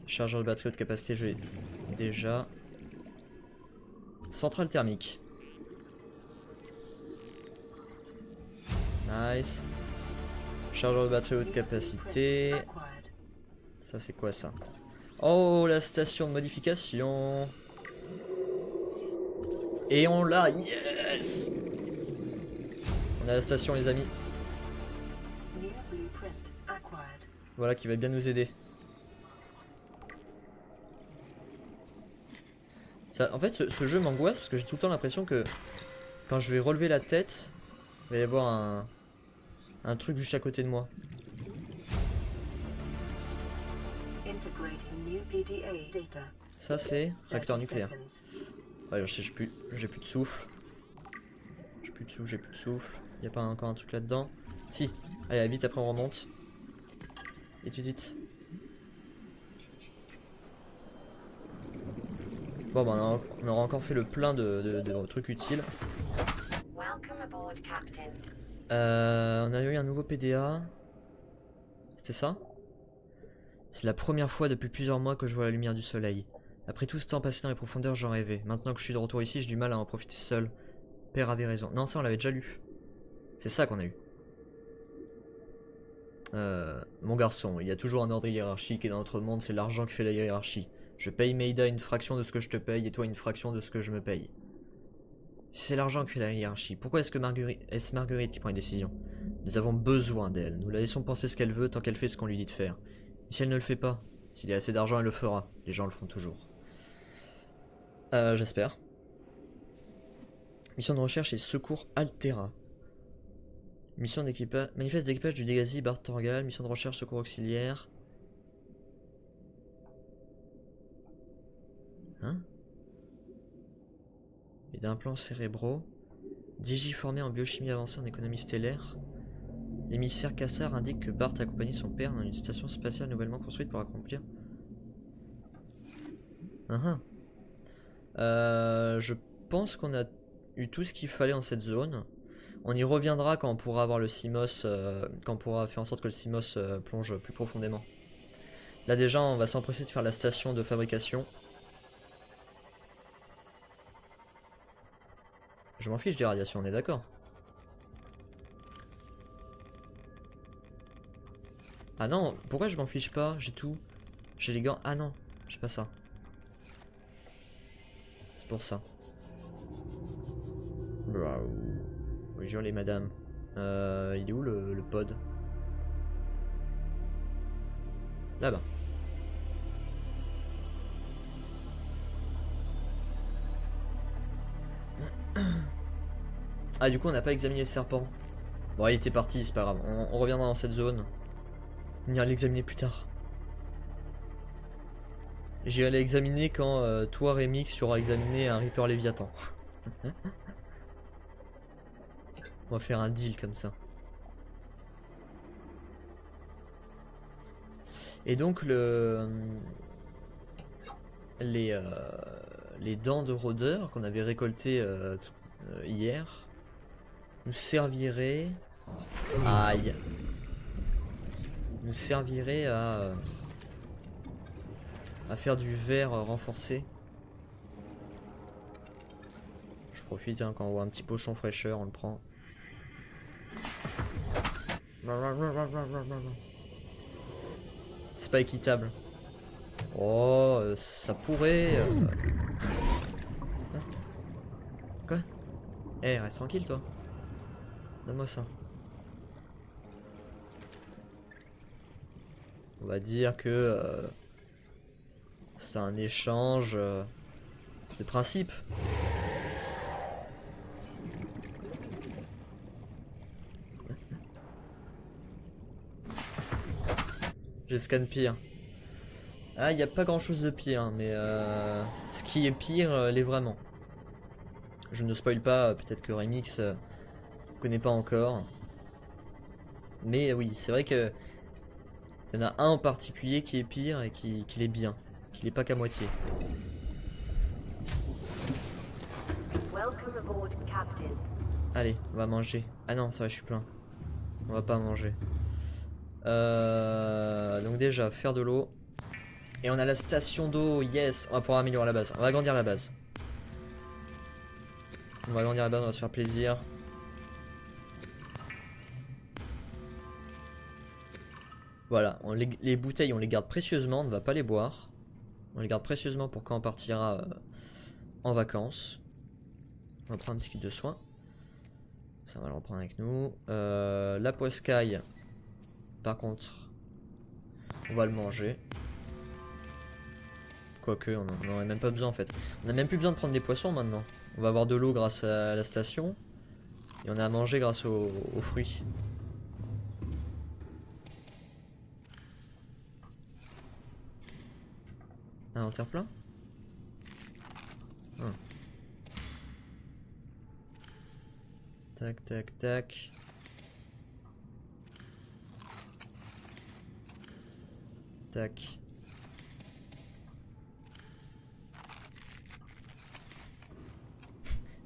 Chargeur de batterie haute capacité, je l'ai déjà. Centrale thermique. Nice. Chargeur de batterie haute capacité. Ça c'est quoi ça? Oh, la station de modification. Et on l'a. Yes. On a la station les amis. Voilà qui va bien nous aider. Ça, en fait ce jeu m'angoisse parce que j'ai tout le temps l'impression que quand je vais relever la tête, il va y avoir un truc juste à côté de moi. Ça c'est réacteur nucléaire. Ouais, j'ai plus de souffle. plus de souffle, j'ai plus de souffle. Y a pas encore un truc là-dedans? Si. Allez, vite, après on remonte. Et tout de suite. Bon, bah, on aura encore fait le plein de trucs utiles. On a eu un nouveau PDA. C'était ça? C'est la première fois depuis plusieurs mois que je vois la lumière du soleil. Après tout ce temps passé dans les profondeurs, j'en rêvais. Maintenant que je suis de retour ici, j'ai du mal à en profiter seul. Père avait raison. Non, ça on l'avait déjà lu. C'est ça qu'on a eu. Mon garçon, il y a toujours un ordre hiérarchique et dans notre monde, c'est l'argent qui fait la hiérarchie. Je paye Maida une fraction de ce que je te paye et toi une fraction de ce que je me paye. Si c'est l'argent qui fait la hiérarchie, pourquoi est-ce Marguerite qui prend une décision? Nous avons besoin d'elle. Nous la laissons penser ce qu'elle veut tant qu'elle fait ce qu'on lui dit de faire. Et si elle ne le fait pas, s'il y a assez d'argent, elle le fera. Les gens le font toujours. J'espère. Mission de recherche et secours Altera. Mission d'équipage. Manifeste d'équipage du Legacy Bart Torgal. Mission de recherche secours auxiliaire. Hein? Et d'implants cérébraux. Digiformé en biochimie avancée en économie stellaire. L'émissaire Cassar indique que Bart a accompagné son père dans une station spatiale nouvellement construite pour accomplir. Je pense qu'on a eu tout ce qu'il fallait en cette zone. On y reviendra quand on pourra avoir le CMOS, quand on pourra faire en sorte que le CMOS plonge plus profondément. Là déjà, on va s'empresser de faire la station de fabrication. Je m'en fiche des radiations, on est d'accord? Ah non, pourquoi je m'en fiche pas? J'ai tout. J'ai les gants. Ah non, j'ai pas ça. C'est pour ça. Bonjour les madames. Il est où le pod? Là-bas. Ah du coup on n'a pas examiné le serpent. Bon il était parti, c'est pas grave. On reviendra dans cette zone. On ira l'examiner plus tard. J'irai l'examiner quand toi Remix tu auras examiné un Reaper Léviathan. On va faire un deal comme ça. Et donc les dents de rôdeur qu'on avait récoltées hier nous serviraient. Aïe. Nous servirait à faire du verre renforcé. Je profite hein, quand on voit un petit pochon fraîcheur, on le prend. C'est pas équitable. Oh, ça pourrait. Quoi? Eh, reste tranquille toi. Donne-moi ça. On va dire que c'est un échange de principe. Je scanne pire. Ah, il n'y a pas grand chose de pire, mais ce qui est pire l'est vraiment. Je ne spoil pas, peut-être que Remix ne connaît pas encore. Mais oui, c'est vrai que il y en a un en particulier qui est pire et qui est bien. Qu'il est pas qu'à moitié. Allez, on va manger. Ah non, ça va, je suis plein. On va pas manger. Donc déjà, faire de l'eau. Et on a la station d'eau, yes. On va pouvoir améliorer la base. On va agrandir la base. On va agrandir la base, on va se faire plaisir. Voilà, les bouteilles on les garde précieusement, on ne va pas les boire. On les garde précieusement pour quand on partira en vacances. On va prendre un petit kit de soins. Ça on va le reprendre avec nous. La poiscaille, par contre, on va le manger. Quoique, on n'en a même pas besoin en fait. On n'a même plus besoin de prendre des poissons maintenant. On va avoir de l'eau grâce à la station. Et on a à manger grâce aux fruits. Inventaire plein? Tac, tac, tac. Tac.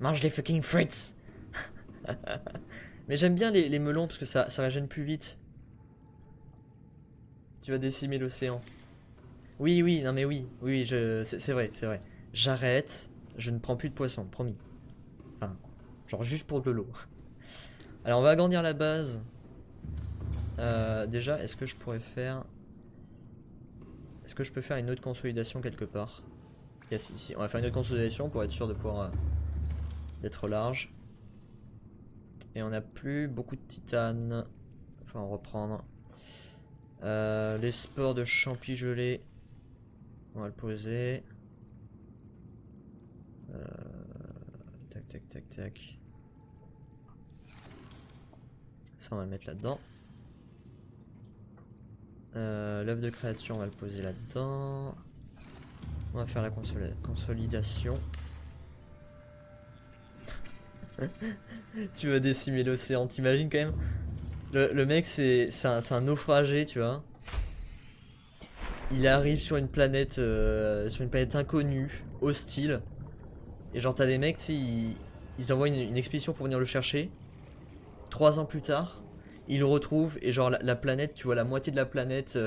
Mange les fucking fruits. Mais j'aime bien les melons parce que ça régène plus vite. Tu vas décimer l'océan. Oui, oui, non mais oui, oui, c'est vrai, c'est vrai. J'arrête, je ne prends plus de poisson, promis. Enfin, genre juste pour de l'eau. Alors on va agrandir la base. Déjà, est-ce que je pourrais faire... Est-ce que je peux faire une autre consolidation quelque part? Yes, ici, on va faire une autre consolidation pour être sûr de pouvoir... d'être large. Et on n'a plus beaucoup de titane. Enfin, en reprendre. Les spores de champi gelés. On va le poser. Tac, tac, tac, tac. Ça, on va le mettre là-dedans. L'œuf de créature, on va le poser là-dedans. On va faire la consolidation. Tu vas décimer l'océan, t'imagines quand même? Le mec, c'est un naufragé, tu vois. Il arrive sur une planète inconnue, hostile. Et genre, t'as des mecs, tu sais, ils envoient une expédition pour venir le chercher. 3 ans plus tard, ils le retrouvent. Et genre, la planète, tu vois, la moitié de la planète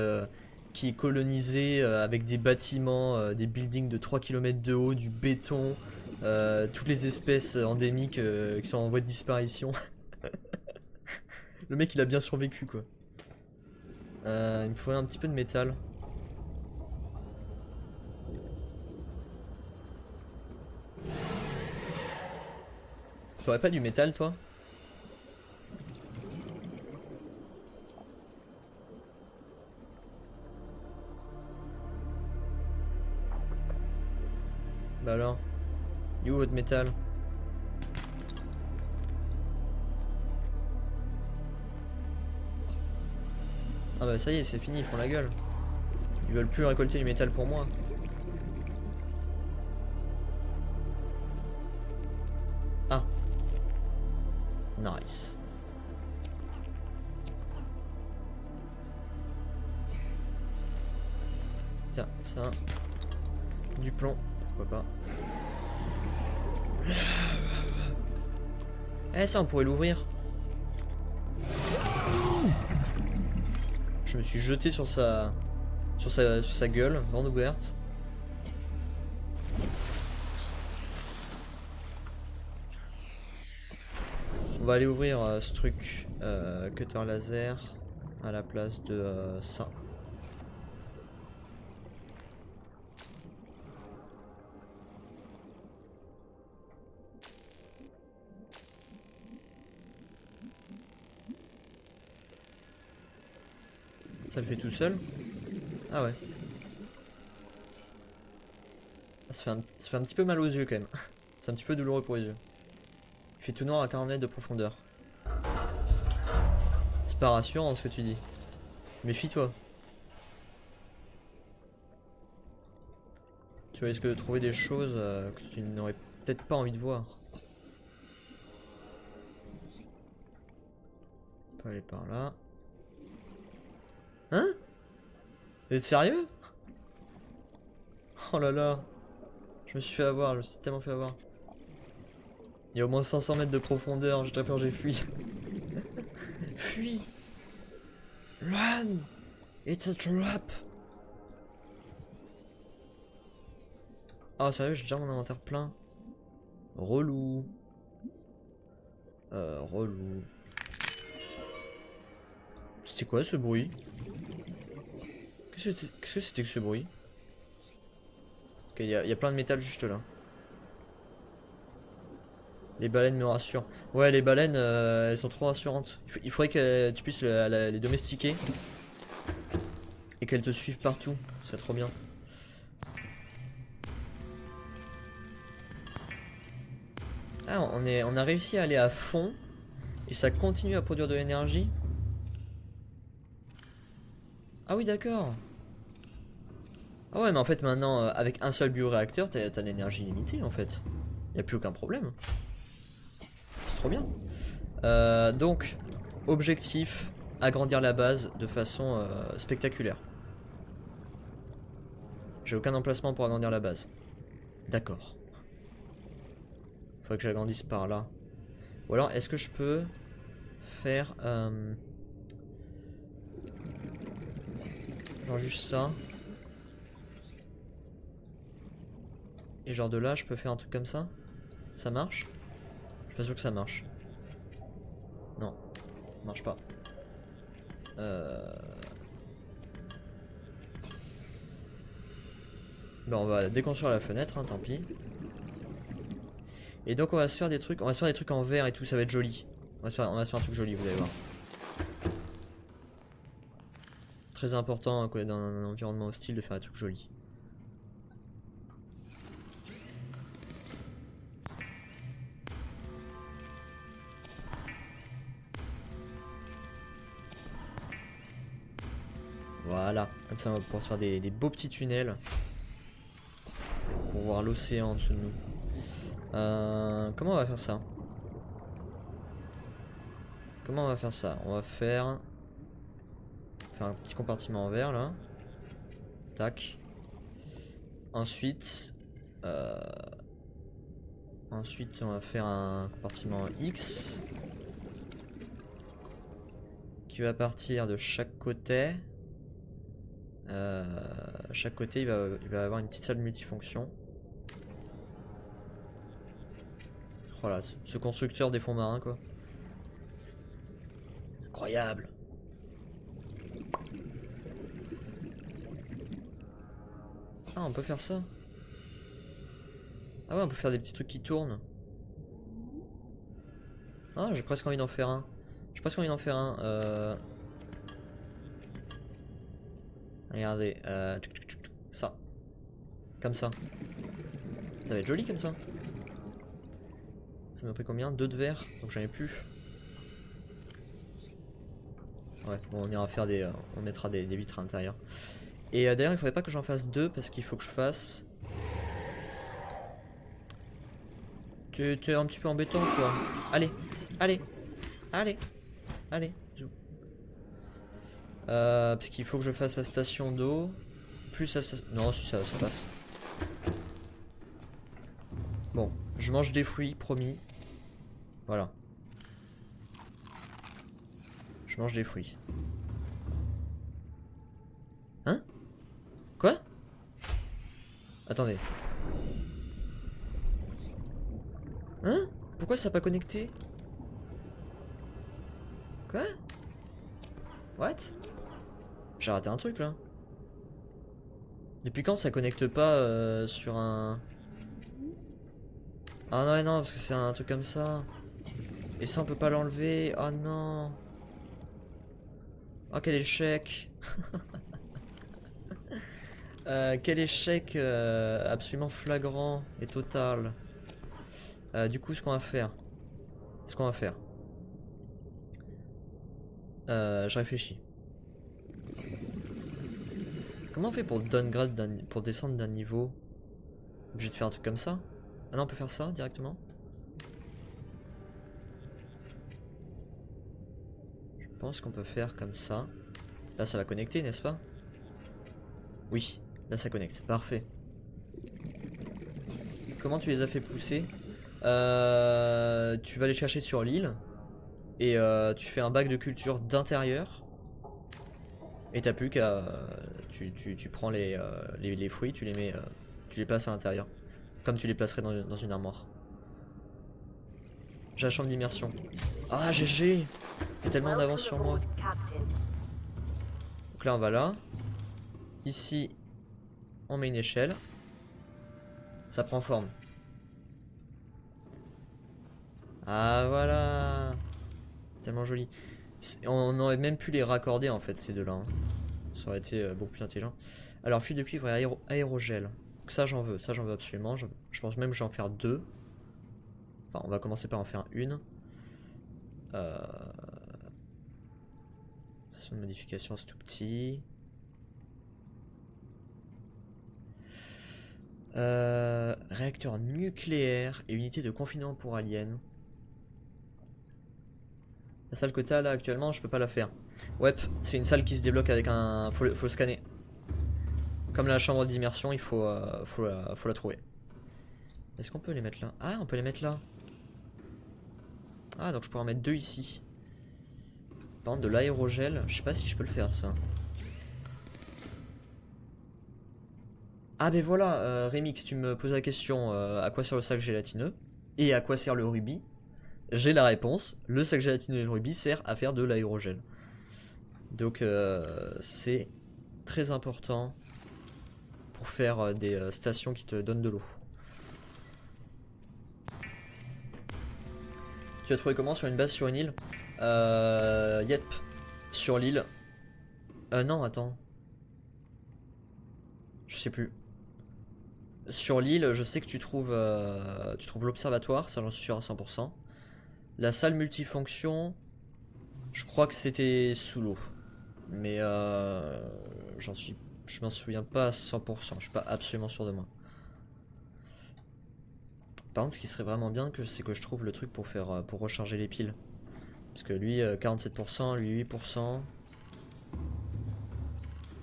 qui est colonisée avec des bâtiments, des buildings de 3 km de haut, du béton. Toutes les espèces endémiques qui sont en voie de disparition. Le mec il a bien survécu quoi. Il me faudrait un petit peu de métal. T'aurais pas du métal toi? Bah alors, il est où votre métal? Ah bah ça y est, c'est fini, ils font la gueule. Ils veulent plus récolter du métal pour moi. Ah. Nice. Tiens, ça. Du plomb, pourquoi pas. Eh ça on pourrait l'ouvrir. Je me suis jeté sur sa gueule, grande ouverte. On va aller ouvrir ce truc cutter laser à la place de ça. Ça le fait tout seul? Ah ouais. Ça fait un petit peu mal aux yeux quand même. C'est un petit peu douloureux pour les yeux. Il fait tout noir à 40 mètres de profondeur. C'est pas rassurant ce que tu dis. Méfie-toi. Tu risques de trouver des choses que tu n'aurais peut-être pas envie de voir. On peut aller par là. Hein? Vous êtes sérieux? Oh là là. Je me suis fait avoir, je me suis tellement fait avoir. Il y a au moins 500 mètres de profondeur, j'ai très peur, j'ai fui. Fuis! Run! It's a trap! Ah sérieux, j'ai déjà mon inventaire plein. Relou. Relou. C'était quoi ce bruit? Qu'est-ce que c'était que ce bruit? Ok, il y a plein de métal juste là. Les baleines me rassurent. Ouais, les baleines, elles sont trop rassurantes. Il faudrait que tu puisses les domestiquer. Et qu'elles te suivent partout. C'est trop bien. Ah, on a réussi à aller à fond. Et ça continue à produire de l'énergie. Ah oui, d'accord. Ah ouais, mais en fait, maintenant, avec un seul bioréacteur, t'as l'énergie limitée en fait. Y a plus aucun problème. C'est trop bien. Donc, objectif, agrandir la base de façon spectaculaire. J'ai aucun emplacement pour agrandir la base. D'accord. Faudrait que j'agrandisse par là. Ou alors, est-ce que je peux faire... genre juste ça. Et genre de là, je peux faire un truc comme ça? Ça marche? Je suis pas sûr que ça marche. Non, ça marche pas. Bon, on va déconstruire la fenêtre, hein, tant pis. Et donc on va se faire des trucs, en verre et tout, ça va être joli. On va se faire un truc joli, vous allez voir. Très important hein, dans un environnement hostile de faire des trucs jolis. Voilà, comme ça on va pouvoir se faire des beaux petits tunnels pour voir l'océan en dessous de nous. Comment on va faire ça? Comment on va faire ça? On va faire un petit compartiment en verre là. Tac. Ensuite, on va faire un compartiment X qui va partir de chaque côté. Chaque côté, il va avoir une petite salle multifonction. Voilà, ce constructeur des fonds marins quoi. Incroyable. Ah, on peut faire ça. Ah ouais, on peut faire des petits trucs qui tournent. Ah, j'ai presque envie d'en faire un. Regardez, ça. Comme ça. Ça va être joli comme ça. Ça m'a pris combien? 2 de verre, donc j'en ai plus. Ouais, bon, on ira faire on mettra des vitres à l'intérieur. Et d'ailleurs, il faudrait pas que j'en fasse 2 parce qu'il faut que je fasse... Tu es un petit peu embêtant quoi. Allez, allez, allez, allez. Parce qu'il faut que je fasse la station d'eau. Plus la station... Non, si ça passe. Bon, je mange des fruits, promis. Voilà. Je mange des fruits. Hein? Quoi? Attendez. Hein? Pourquoi ça n'a pas connecté? Quoi? What? J'ai raté un truc là. Depuis quand ça connecte pas sur un... Ah non, non, parce que c'est un truc comme ça. Et ça on peut pas l'enlever. Oh non. Oh quel échec. Quel échec absolument flagrant et total. Du coup ce qu'on va faire. Je réfléchis. Comment on fait pour downgrade pour descendre d'un niveau? Obligé de faire un truc comme ça? Ah non, on peut faire ça directement? Je pense qu'on peut faire comme ça. Là ça va connecter, n'est-ce pas? Oui, là ça connecte, parfait. Comment tu les as fait pousser? Tu vas les chercher sur l'île. Et tu fais un bac de culture d'intérieur. Et t'as plus qu'à... tu prends les fruits, tu les places à l'intérieur. Comme tu les placerais dans une armoire. J'ai la chambre d'immersion. Ah GG! T'es tellement en avance sur moi. Donc là on va là. Ici, on met une échelle. Ça prend forme. Ah voilà! Tellement joli. On aurait même pu les raccorder en fait ces deux là hein. Ça aurait été beaucoup plus intelligent. Alors fil de cuivre et aérogel. Donc ça j'en veux absolument. Je pense même que j'en faire 2. Enfin on va commencer par en faire une. Station de modification c'est tout petit. Réacteur nucléaire et unité de confinement pour aliens. salle que t'as là actuellement, je peux pas la faire. Ouais, c'est une salle qui se débloque avec un... Faut le scanner. Comme la chambre d'immersion, il faut, faut la trouver. Est-ce qu'on peut les mettre là? Ah, on peut les mettre là. Ah, donc je pourrais en mettre 2 ici. Par contre, de l'aérogel, je sais pas si je peux le faire ça. Ah, ben voilà, Remix, tu me poses la question à quoi sert le sac gélatineux et à quoi sert le rubis? J'ai la réponse. Le sac gélatineux et le rubis sert à faire de l'aérogel. Donc, c'est très important pour faire des stations qui te donnent de l'eau. Tu as trouvé comment sur une base sur une île? Yep. Sur l'île. Non, attends. Je sais plus. Sur l'île, je sais que tu trouves l'observatoire, ça j'en suis sûr à 100%. La salle multifonction, je crois que c'était sous l'eau. Mais je m'en souviens pas à 100%, je suis pas absolument sûr de moi. Par contre, ce qui serait vraiment bien, c'est que je trouve le truc pour recharger les piles. Parce que lui, 47%, lui 8%.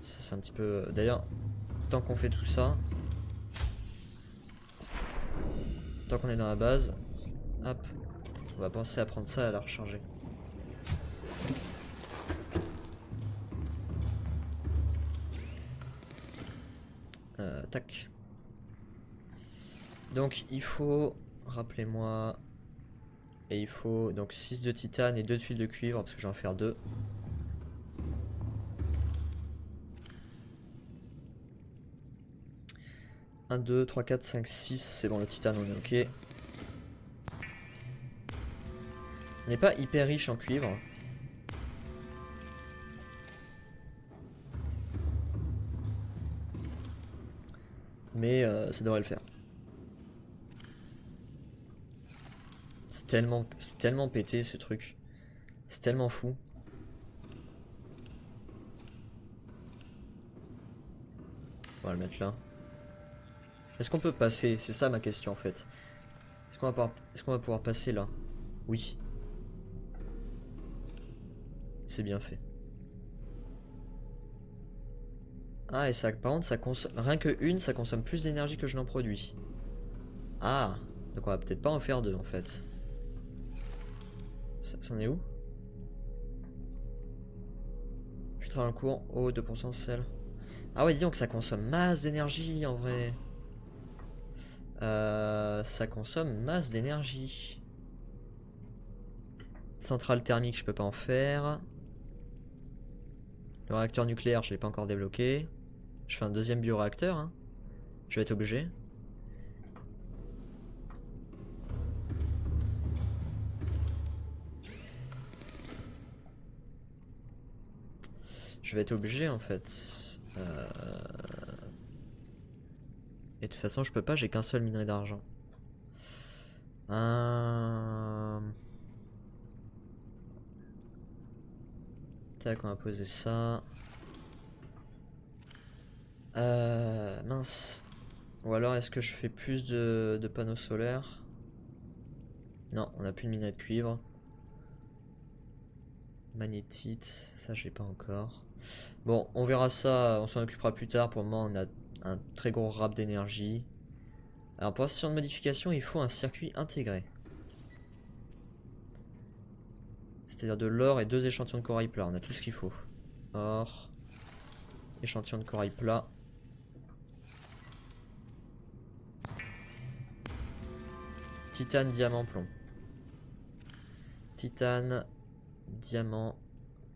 Ça c'est un petit peu... D'ailleurs, tant qu'on fait tout ça... Tant qu'on est dans la base, hop, on va penser à prendre ça et à la recharger. Tac. Donc il faut, rappelez-moi, et il faut donc 6 de titane et 2 de fil de cuivre parce que je vais en faire 2. Un, 2, 3, 4, 5, 6, c'est bon, le titane on est ok. On n'est pas hyper riche en cuivre. Mais ça devrait le faire. C'est tellement pété ce truc. C'est tellement fou. On va le mettre là. Est-ce qu'on peut passer? C'est ça ma question en fait. Est-ce qu'on va pouvoir passer là? Oui. C'est bien fait. Ah, et ça, par contre, ça consomme. Rien que une, ça consomme plus d'énergie que je n'en produis. Ah, donc on va peut-être pas en faire 2 en fait. C'en est où? Filtre un cours, eau, 2% sel. Ah ouais, dis donc ça consomme masse d'énergie en vrai. Ça consomme masse d'énergie. Centrale thermique, je peux pas en faire. Le réacteur nucléaire, je l'ai pas encore débloqué. Je fais un deuxième bioréacteur. Hein. Je vais être obligé. Je vais être obligé en fait. Et de toute façon, je peux pas, j'ai qu'un seul minerai d'argent. Tac, on va poser ça. Mince. Ou alors, est-ce que je fais plus de panneaux solaires? Non, on n'a plus de minerai de cuivre. Magnétite, ça je l'ai pas encore. Bon, on verra ça, on s'en occupera plus tard. Pour le moment, on a un très gros rap d'énergie. Alors, pour la session de modification, il faut un circuit intégré. C'est-à-dire de l'or et 2 échantillons de corail plat. On a tout ce qu'il faut. Or, échantillon de corail plat. Titane, diamant, plomb. Titane, diamant,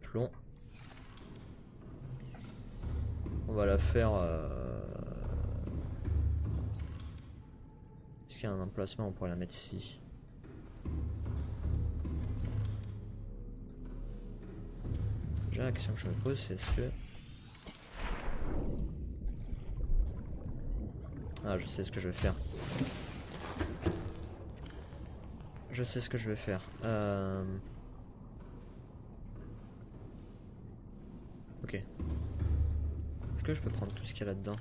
plomb. On va la faire... Est-ce qu'il y a un emplacement? On pourrait la mettre ici. Déjà la question que je me pose c'est est-ce que... Ah, je sais ce que je vais faire. Je sais ce que je vais faire. Ok. Est-ce que je peux prendre tout ce qu'il y a là-dedans?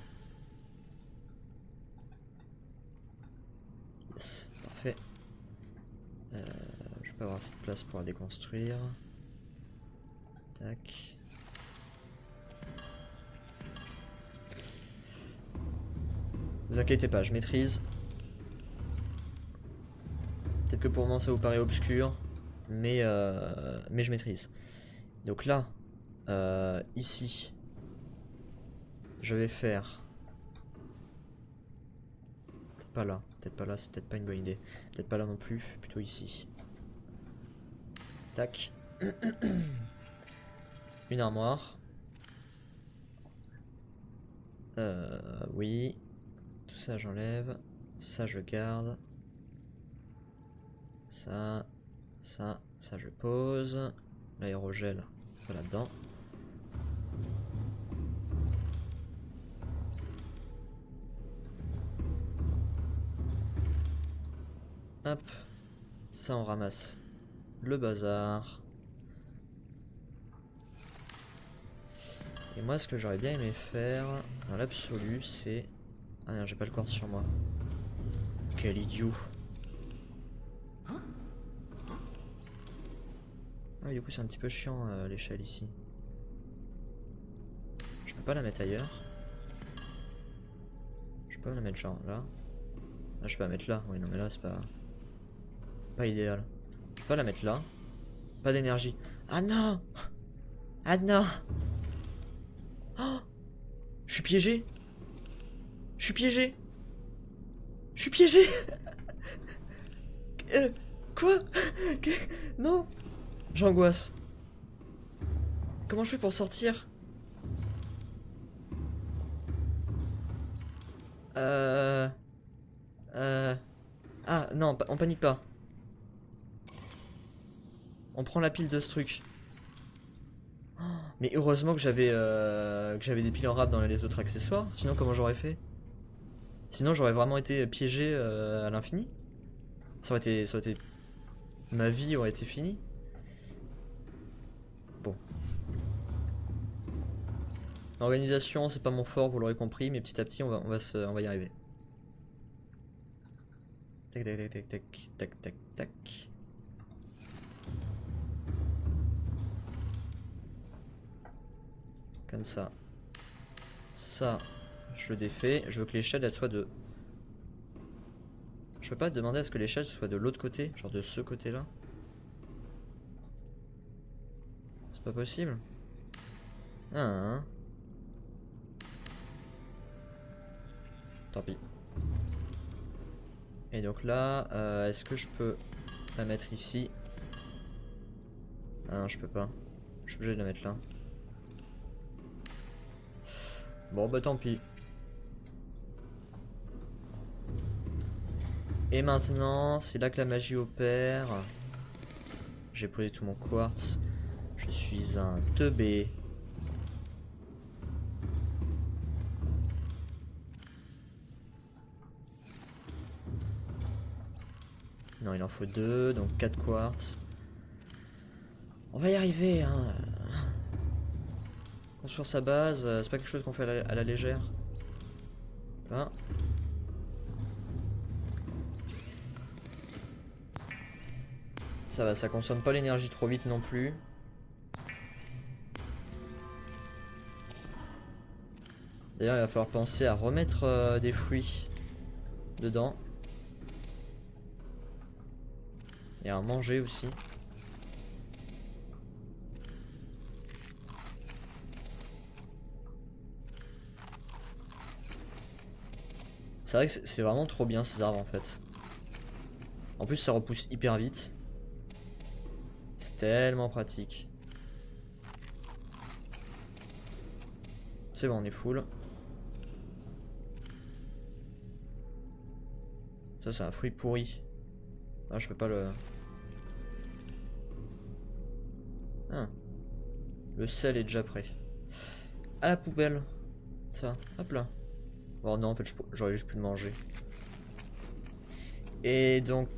Yes, parfait. Je peux avoir cette place pour la déconstruire. Tac. Ne vous inquiétez pas, je maîtrise. Peut-être que pour le moment ça vous paraît obscur, mais je maîtrise. Donc là, ici, je vais faire... Peut-être pas là, c'est peut-être pas une bonne idée. Peut-être pas là non plus, plutôt ici. Tac. Une armoire. Oui. Tout ça j'enlève. Ça je garde. Ça je pose. L'aérogel, pas là-dedans. Hop. Ça on ramasse le bazar. Et moi ce que j'aurais bien aimé faire dans l'absolu c'est... Ah non, j'ai pas le quartz sur moi. Quel idiot. Ah, du coup c'est un petit peu chiant l'échelle ici. Je peux pas la mettre ailleurs. Je peux la mettre genre là. Ah, je peux la mettre là. Oui non mais là c'est pas idéal. Je peux pas la mettre là. Pas d'énergie. Ah non. Ah non. Oh, je suis piégé. Je suis piégé. Je suis piégé. Quoi? Non. J'angoisse. Comment je fais pour sortir? Ah non, on panique pas. On prend la pile de ce truc. Oh, mais heureusement que j'avais des piles en rab dans les autres accessoires. Sinon comment j'aurais fait? Sinon j'aurais vraiment été piégé à l'infini. Ça aurait été... Ma vie aurait été finie. Bon. L'organisation c'est pas mon fort, vous l'aurez compris, mais petit à petit on va y arriver. Tac tac tac tac tac tac tac tac. Comme ça. Ça, je le défais. Je veux que l'échelle elle soit de... Je peux pas demander à ce que l'échelle soit de l'autre côté, genre de ce côté là. C'est pas possible. Ah, hein. Tant pis. Et donc là, est-ce que je peux la mettre ici? Ah non, je peux pas. Je suis obligé de la mettre là. Bon bah tant pis. Et maintenant, c'est là que la magie opère. J'ai posé tout mon quartz. Je suis un teubé. Non, il en faut 2, donc 4 quartz. On va y arriver, hein. Construire sa base, c'est pas quelque chose qu'on fait à la légère. Là. Ça va, ça consomme pas l'énergie trop vite non plus. D'ailleurs, il va falloir penser à remettre des fruits dedans. Et à en manger aussi. C'est vrai que c'est vraiment trop bien ces arbres en fait. En plus ça repousse hyper vite. C'est tellement pratique. C'est bon, on est full. Ça c'est un fruit pourri. Ah je peux pas le... Ah. Le sel est déjà prêt. À la poubelle. Ça, hop là. Oh non, en fait j'aurais juste pu le manger. Et donc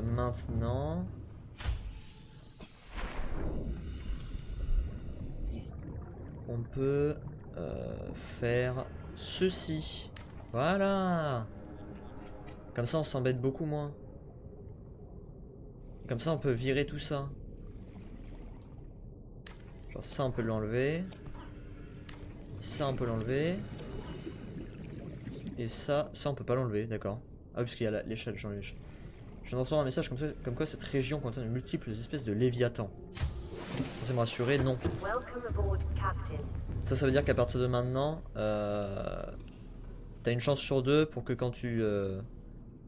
maintenant... On peut faire ceci. Voilà. Comme ça on s'embête beaucoup moins. Comme ça on peut virer tout ça. Genre ça on peut l'enlever. Ça on peut l'enlever. Et ça on peut pas l'enlever, d'accord. Ah oui, parce qu'il y a l'échelle, j'enlève l'échelle. Je viens de recevoir un message comme quoi cette région contient de multiples espèces de léviathans. Ça me rassurer, non. Ça veut dire qu'à partir de maintenant, t'as une chance sur 2 pour que quand tu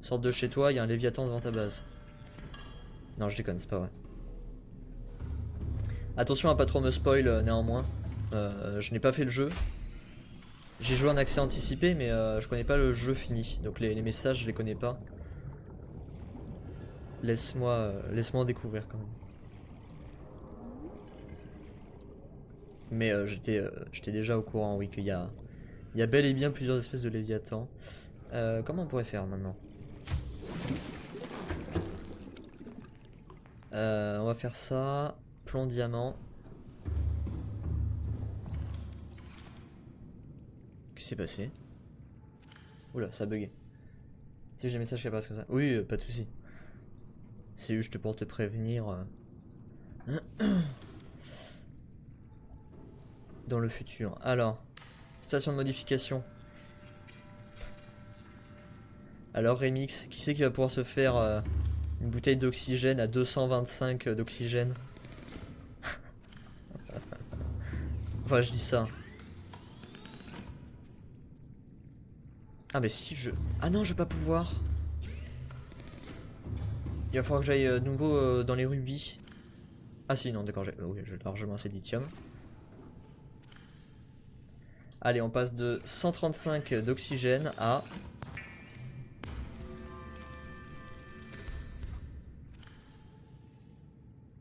sortes de chez toi, il y a un léviathan devant ta base. Non, je déconne, c'est pas vrai. Attention à pas trop me spoil néanmoins. Je n'ai pas fait le jeu. J'ai joué en accès anticipé, mais je connais pas le jeu fini. Donc les messages, je les connais pas. Laisse-moi en découvrir quand même. Mais j'étais déjà au courant, oui, qu'il y a bel et bien plusieurs espèces de léviathans. Comment on pourrait faire maintenant? On va faire ça. Plomb diamant. Qu'est-ce qui s'est passé? Oula, ça a bugué. Tu sais, j'ai un message qui apparaît comme ça. Oui, pas de soucis. C'est juste pour te prévenir. Dans le futur. Alors, station de modification. Alors Remix, qui c'est qui va pouvoir se faire une bouteille d'oxygène à 225 d'oxygène? Enfin, je dis ça. Ah mais si je... Ah non, je vais pas pouvoir. Il va falloir que j'aille de nouveau dans les rubis. Ah si, non, d'accord, oui, j'ai largement assez de lithium. Allez, on passe de 135 d'oxygène à...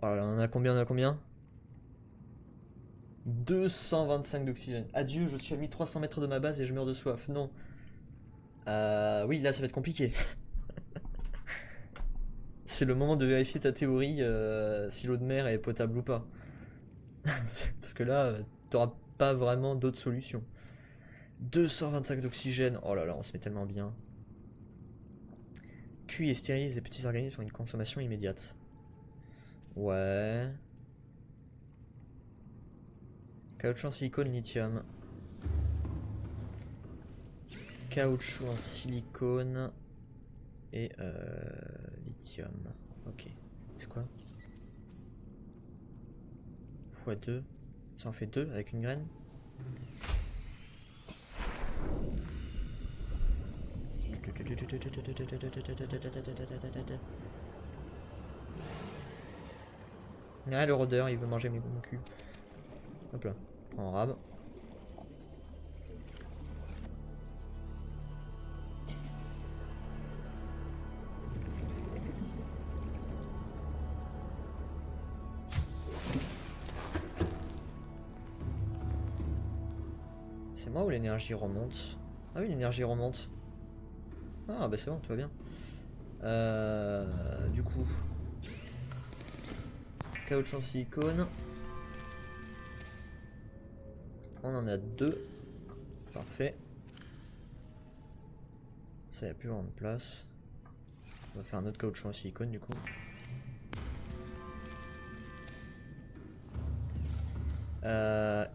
Oh là là, on a combien, 225 d'oxygène. Adieu, je suis à 1300 mètres de ma base et je meurs de soif. Non. Oui, là, ça va être compliqué. C'est le moment de vérifier ta théorie si l'eau de mer est potable ou pas. Parce que là, t'auras pas vraiment d'autres solutions. 225 d'oxygène. Oh là là, on se met tellement bien. Cuit et stérilise les petits organismes pour une consommation immédiate. Ouais. Caoutchouc en silicone, lithium. Caoutchouc en silicone et lithium. Ok. C'est quoi? x2. Ça en fait 2 avec une graine. Ah, le rôdeur, il veut manger mon cul. Hop là, prends un rab. C'est moi où l'énergie remonte? Ah oui, l'énergie remonte. Ah bah c'est bon, tout va bien. Du coup... Caoutchouc en silicone. On en a 2. Parfait. Ça, y a plus vraiment de place. On va faire un autre caoutchouc en silicone du coup.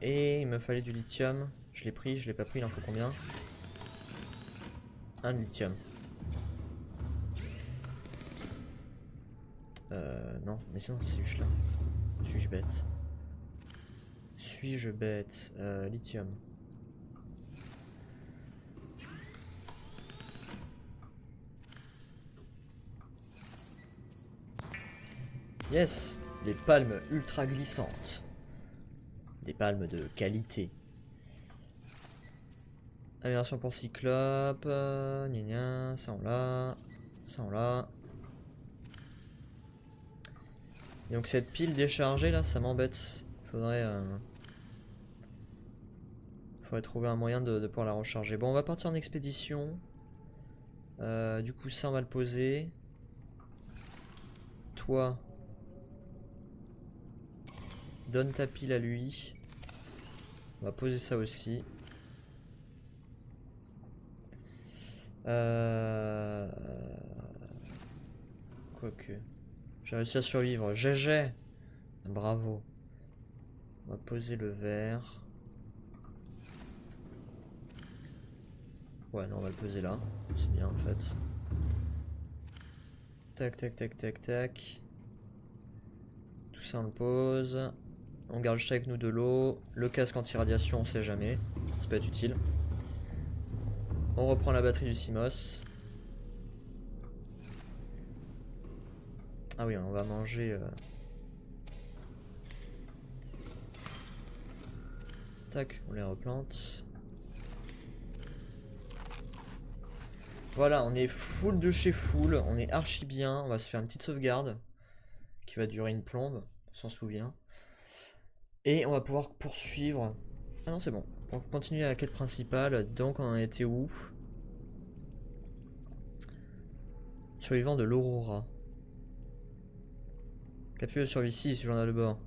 Et il me fallait du lithium. Je l'ai pris, je l'ai pas pris, il en faut combien? Un de lithium. Non, mais sinon c'est juste là. Suis-je bête? Suis-je bête? Lithium. Yes! Les palmes ultra glissantes. Des palmes de qualité. Amélioration pour Cyclope. Gna gna, ça on l'a. Ça on l'a. Et donc cette pile déchargée là, ça m'embête. Faudrait trouver un moyen de pouvoir la recharger. Bon, on va partir en expédition. Du coup, ça on va le poser. Toi, donne ta pile à lui. On va poser ça aussi. Quoique. J'ai réussi à survivre. GG. Bravo. On va poser le verre. Ouais, non, on va le poser là. C'est bien en fait. Tac, tac, tac, tac, tac. Tout ça on le pose. On garde juste avec nous de l'eau. Le casque anti-radiation, on sait jamais. Ça peut être utile. On reprend la batterie du CMOS. Ah oui, on va manger... Tac, on les replante. Voilà, on est full de chez full. On est archi bien. On va se faire une petite sauvegarde qui va durer une plombe, on s'en souvient. Et on va pouvoir poursuivre. Ah non, c'est bon. On continue à la quête principale. Donc on en était où? Survivant de l'Aurora. Capsule de survie 6, journal de bord.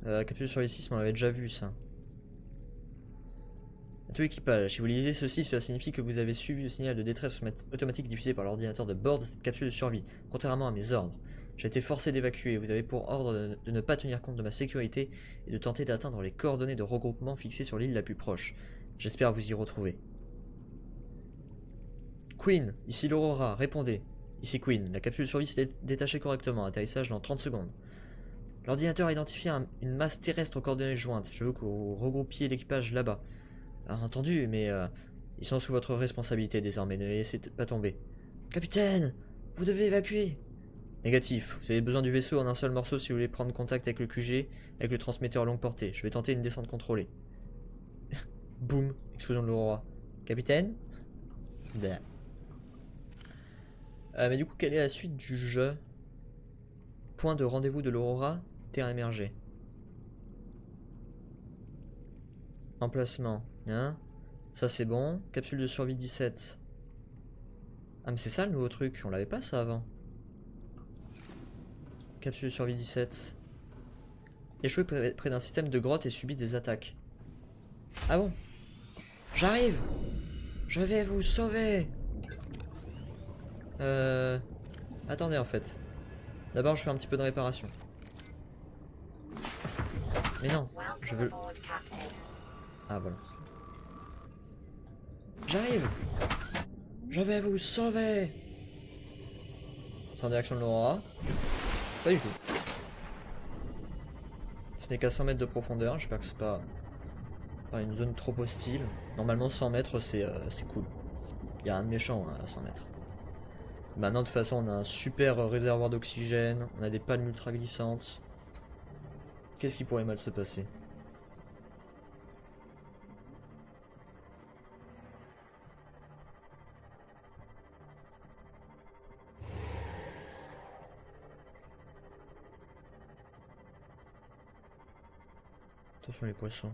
Capsule de survie 6, on avait déjà vu ça. À tout équipage, si vous lisez ceci, cela signifie que vous avez suivi le signal de détresse automatique diffusé par l'ordinateur de bord de cette capsule de survie, contrairement à mes ordres. J'ai été forcé d'évacuer. Vous avez pour ordre de ne pas tenir compte de ma sécurité et de tenter d'atteindre les coordonnées de regroupement fixées sur l'île la plus proche. J'espère vous y retrouver. Queen, ici l'Aurora, répondez. Ici Queen, la capsule de survie s'est détachée correctement, atterrissage dans 30 secondes. L'ordinateur a identifié une masse terrestre aux coordonnées jointes. Je veux que vous regroupiez l'équipage là-bas. Entendu, mais ils sont sous votre responsabilité désormais, ne les laissez pas tomber. Capitaine, vous devez évacuer. Négatif, vous avez besoin du vaisseau en un seul morceau si vous voulez prendre contact avec le QG, avec le transmetteur longue portée. Je vais tenter une descente contrôlée. Boum, explosion de l'Aurora. Capitaine? Bah. Mais du coup, quelle est la suite du jeu? Point de rendez-vous de l'Aurora, terre émergée. Emplacement, hein? Ça c'est bon. Capsule de survie 17. Ah mais c'est ça le nouveau truc, on l'avait pas ça avant. Capsule de survie 17. Échoué près d'un système de grotte et subit des attaques. Ah bon? J'arrive! Je vais vous sauver! Attendez en fait. D'abord je fais un petit peu de réparation. Mais non, je veux... Ah voilà. J'arrive! Je vais vous sauver! Sans direction de l'Aurora. Pas du tout. Ce n'est qu'à 100 mètres de profondeur, j'espère que c'est pas une zone trop hostile. Normalement 100 mètres c'est cool. Il y a rien de méchant à 100 mètres. Maintenant de toute façon on a un super réservoir d'oxygène, on a des palmes ultra glissantes. Qu'est-ce qui pourrait mal se passer? Attention les poissons.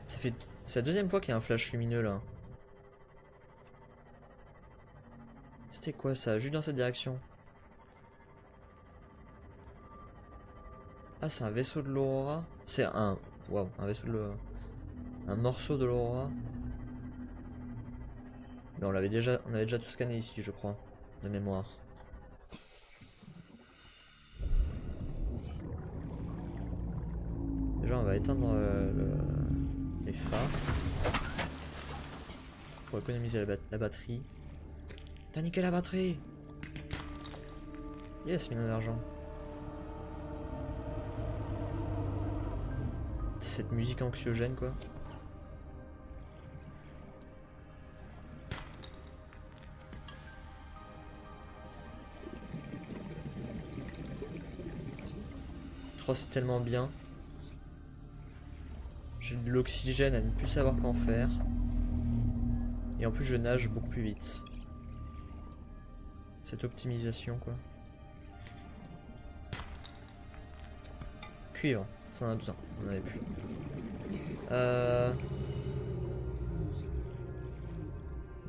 C'est la deuxième fois qu'il y a un flash lumineux là. C'était quoi ça? Juste dans cette direction. Ah c'est un vaisseau de l'Aurora. C'est un... Waouh, un vaisseau de l'Aurora. Un morceau de l'Aurora. Mais on avait déjà tout scanné ici je crois. De mémoire. Déjà on va éteindre les phares. Pour économiser la batterie. T'as niqué la batterie! Yes, mine d'argent. Cette musique anxiogène quoi. Oh, c'est tellement bien. J'ai de l'oxygène à ne plus savoir qu'en faire. Et en plus je nage beaucoup plus vite. Cette optimisation quoi. Cuivre, ça en a besoin, on en avait plus.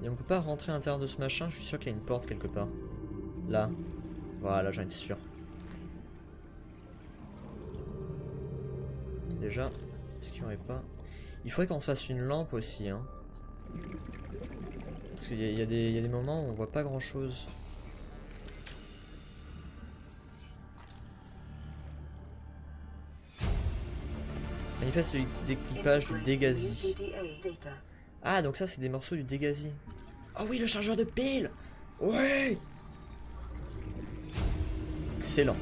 Et on peut pas rentrer à l'intérieur de ce machin, je suis sûr qu'il y a une porte quelque part. Là. Voilà, j'en étais sûr. Déjà, est-ce qu'il n'y aurait pas... Il faudrait qu'on fasse une lampe aussi, hein. Parce qu'il y a des moments où on voit pas grand chose. Manifeste d'équipage du Integrate Dégasi. UPDA data. Ah, donc ça, c'est des morceaux du Dégasi. Ah oui, le chargeur de pile. Ouais. Excellent.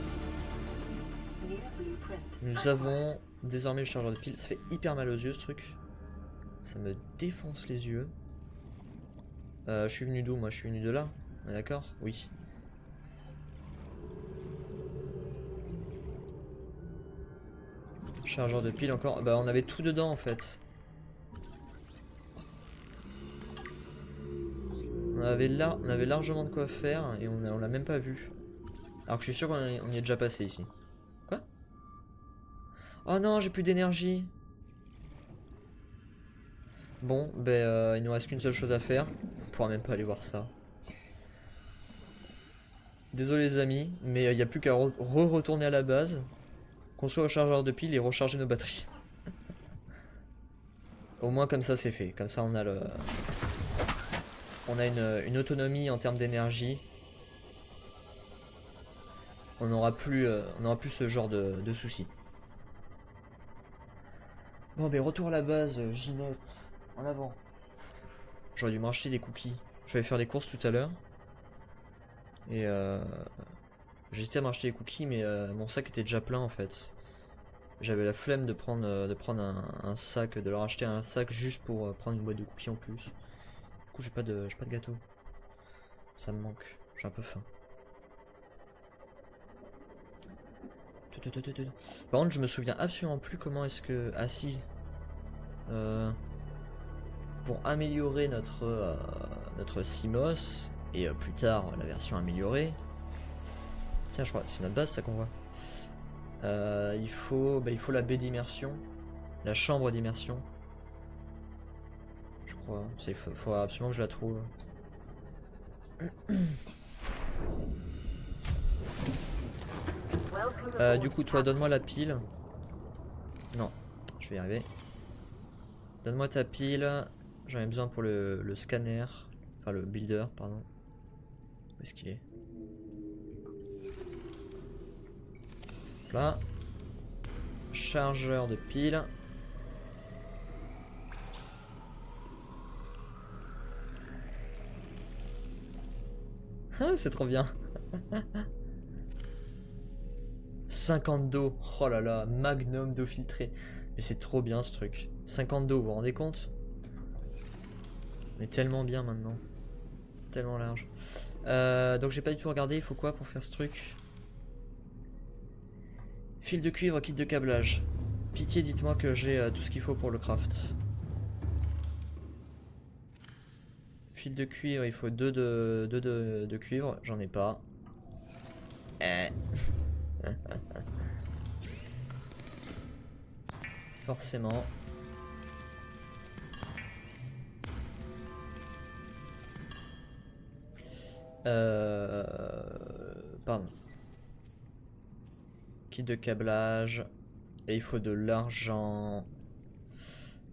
New blueprint. Nous avons désormais le chargeur de pile. Ça fait hyper mal aux yeux, ce truc. Ça me défonce les yeux. Je suis venu d'où, moi? Je suis venu de là. D'accord? Oui. Chargeur de pile encore. Bah, on avait tout dedans, en fait. On avait largement de quoi faire et on l'a même pas vu. Alors que je suis sûr qu'on y est déjà passé ici. Quoi? Oh non, j'ai plus d'énergie. Bon, ben il nous reste qu'une seule chose à faire. On pourra même pas aller voir ça. Désolé les amis, mais il n'y a plus qu'à retourner à la base, construire le chargeur de pile et recharger nos batteries. Au moins comme ça c'est fait. Comme ça on a une autonomie en termes d'énergie. On n'aura plus ce genre de soucis. Bon ben retour à la base, Ginette. En avant. J'aurais dû me racheter des cookies. Je vais aller faire des courses tout à l'heure. Et j'hésitais à m'acheter des cookies, mais mon sac était déjà plein en fait. J'avais la flemme de prendre un sac, de leur acheter un sac juste pour prendre une boîte de cookies en plus. Du coup j'ai pas de gâteau. Ça me manque. J'ai un peu faim. Par contre je me souviens absolument plus comment est-ce que... Ah si. Pour améliorer notre CMOS et plus tard la version améliorée. Tiens, je crois c'est notre base ça qu'on voit. Il faut la baie d'immersion, la chambre d'immersion. Je crois. Il faut absolument que je la trouve. Du coup, toi, donne-moi la pile. Non, je vais y arriver. Donne-moi ta pile. J'en ai besoin pour le scanner. Enfin, le builder, pardon. Où est-ce qu'il est? Là. Chargeur de pile. Ah, c'est trop bien. 50 d'eau. Oh là là, magnum d'eau filtrée. Mais c'est trop bien ce truc. 50 d'eau, vous vous rendez compte? On est tellement bien maintenant. Tellement large. Donc j'ai pas du tout regardé, il faut quoi pour faire ce truc? Fil de cuivre, kit de câblage. Pitié, dites-moi que j'ai tout ce qu'il faut pour le craft. Fil de cuivre, il faut 2 de cuivre, j'en ai pas. Forcément. Pardon. Kit de câblage. Et il faut de l'argent.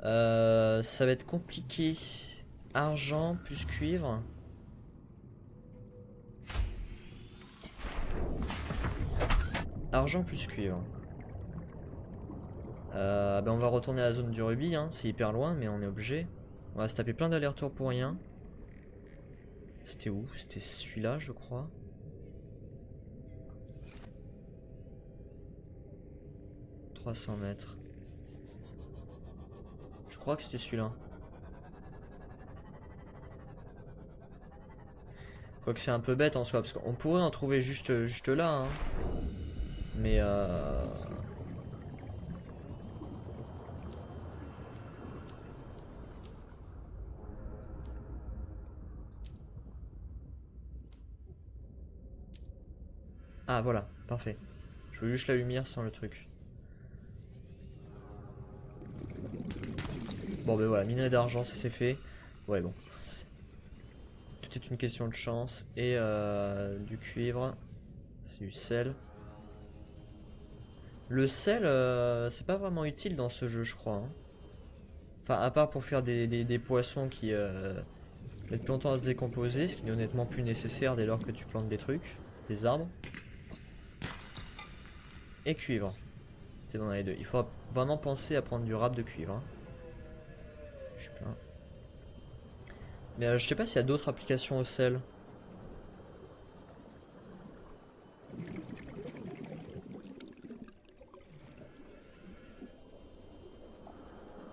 Ça va être compliqué. Argent plus cuivre. Argent plus cuivre. Ben on va retourner à la zone du rubis, hein. C'est hyper loin, mais on est obligé. On va se taper plein d'allers-retours pour rien. C'était où? C'était celui-là, je crois. « 300 mètres. Je crois que c'était celui-là. Quoique c'est un peu bête en soi, parce qu'on pourrait en trouver juste là, hein. Mais ah voilà, parfait. Je veux juste la lumière sans le truc. Bon ben voilà, minerai d'argent, ça c'est fait. Ouais bon. Tout est une question de chance. Et du cuivre. C'est du sel. Le sel, c'est pas vraiment utile dans ce jeu, je crois, hein. Enfin, à part pour faire des poissons qui mettent plus longtemps à se décomposer, ce qui n'est honnêtement plus nécessaire dès lors que tu plantes des trucs, des arbres. Et cuivre. C'est bon, on a les deux. Il faut vraiment penser à prendre du rap de cuivre. Hein. Je suis plein. Mais je sais pas s'il y a d'autres applications au sel.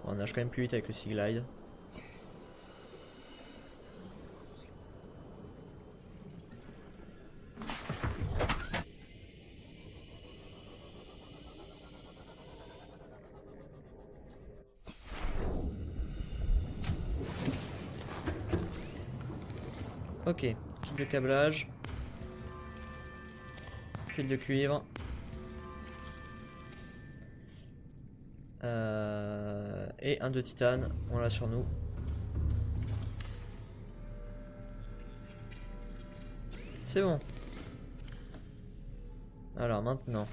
Bon, on nage quand même plus vite avec le Sea Glide. Ok, kit de câblage. Fil de cuivre. Et un de titane, on l'a sur nous. C'est bon. Alors maintenant.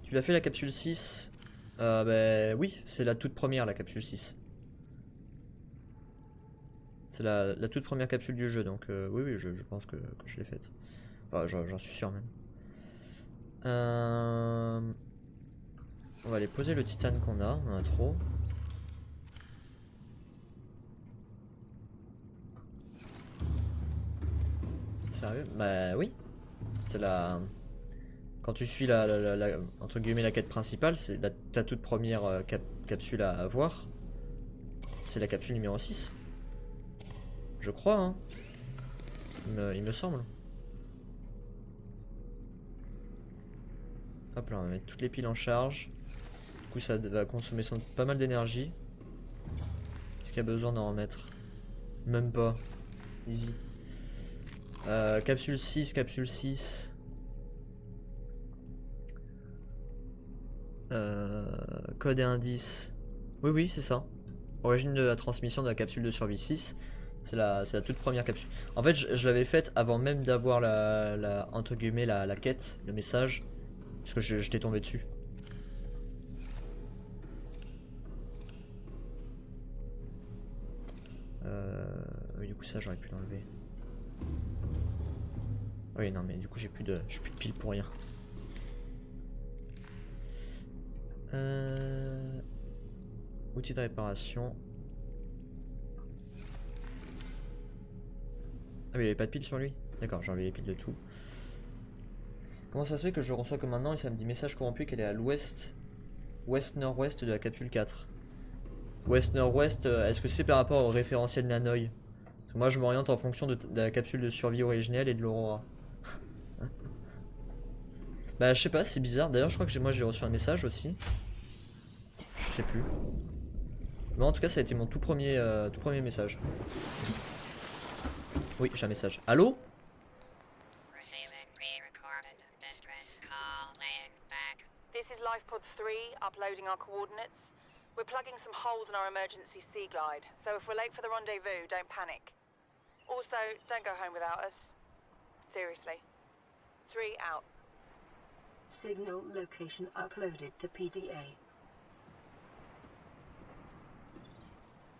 Tu l'as fait la capsule 6 bah oui, c'est la toute première la capsule 6. C'est la toute première capsule du jeu, donc oui, je pense que je l'ai faite. Enfin, j'en suis sûr même. On va aller poser le titane qu'on a, on en a trop. Sérieux? Bah oui. C'est la... Quand tu suis entre guillemets la quête principale, c'est ta toute première capsule à avoir. C'est la capsule numéro 6. Je crois, hein. Il me semble. Hop là, on va mettre toutes les piles en charge. Du coup, ça va consommer pas mal d'énergie. Est-ce qu'il y a besoin d'en remettre? Même pas. Easy. Capsule 6, capsule 6. Code et indice. Oui, c'est ça. Origine de la transmission de la capsule de survie 6. C'est la toute première capsule. En fait, je l'avais faite avant même d'avoir entre guillemets la quête, le message. Parce que je t'ai tombé dessus. Oui, du coup ça j'aurais pu l'enlever. Oui, non mais du coup j'ai plus de piles pour rien. Outil de réparation. Ah mais il avait pas de piles sur lui. D'accord, j'ai enlevé les piles de tout. Comment ça se fait que je reçois que maintenant et ça me dit message corrompu qu'elle est à l'ouest, ouest-nord-ouest de la capsule 4. Ouest-nord-ouest, est-ce que c'est par rapport au référentiel Nanoï? Parce que moi je m'oriente en fonction de la capsule de survie originelle et de l'Aurora. Bah je sais pas, c'est bizarre. D'ailleurs je crois que moi j'ai reçu un message aussi. Je sais plus. Bon en tout cas ça a été mon tout premier message. Oui, j'ai un message. Allô? This is Lifepod 3, uploading our coordinates. We're plugging some holes in our emergency Sea Glide, so if we're late for the rendezvous, don't panic. Also, don't go home without us. Seriously. 3 out. Signal location uploaded to PDA.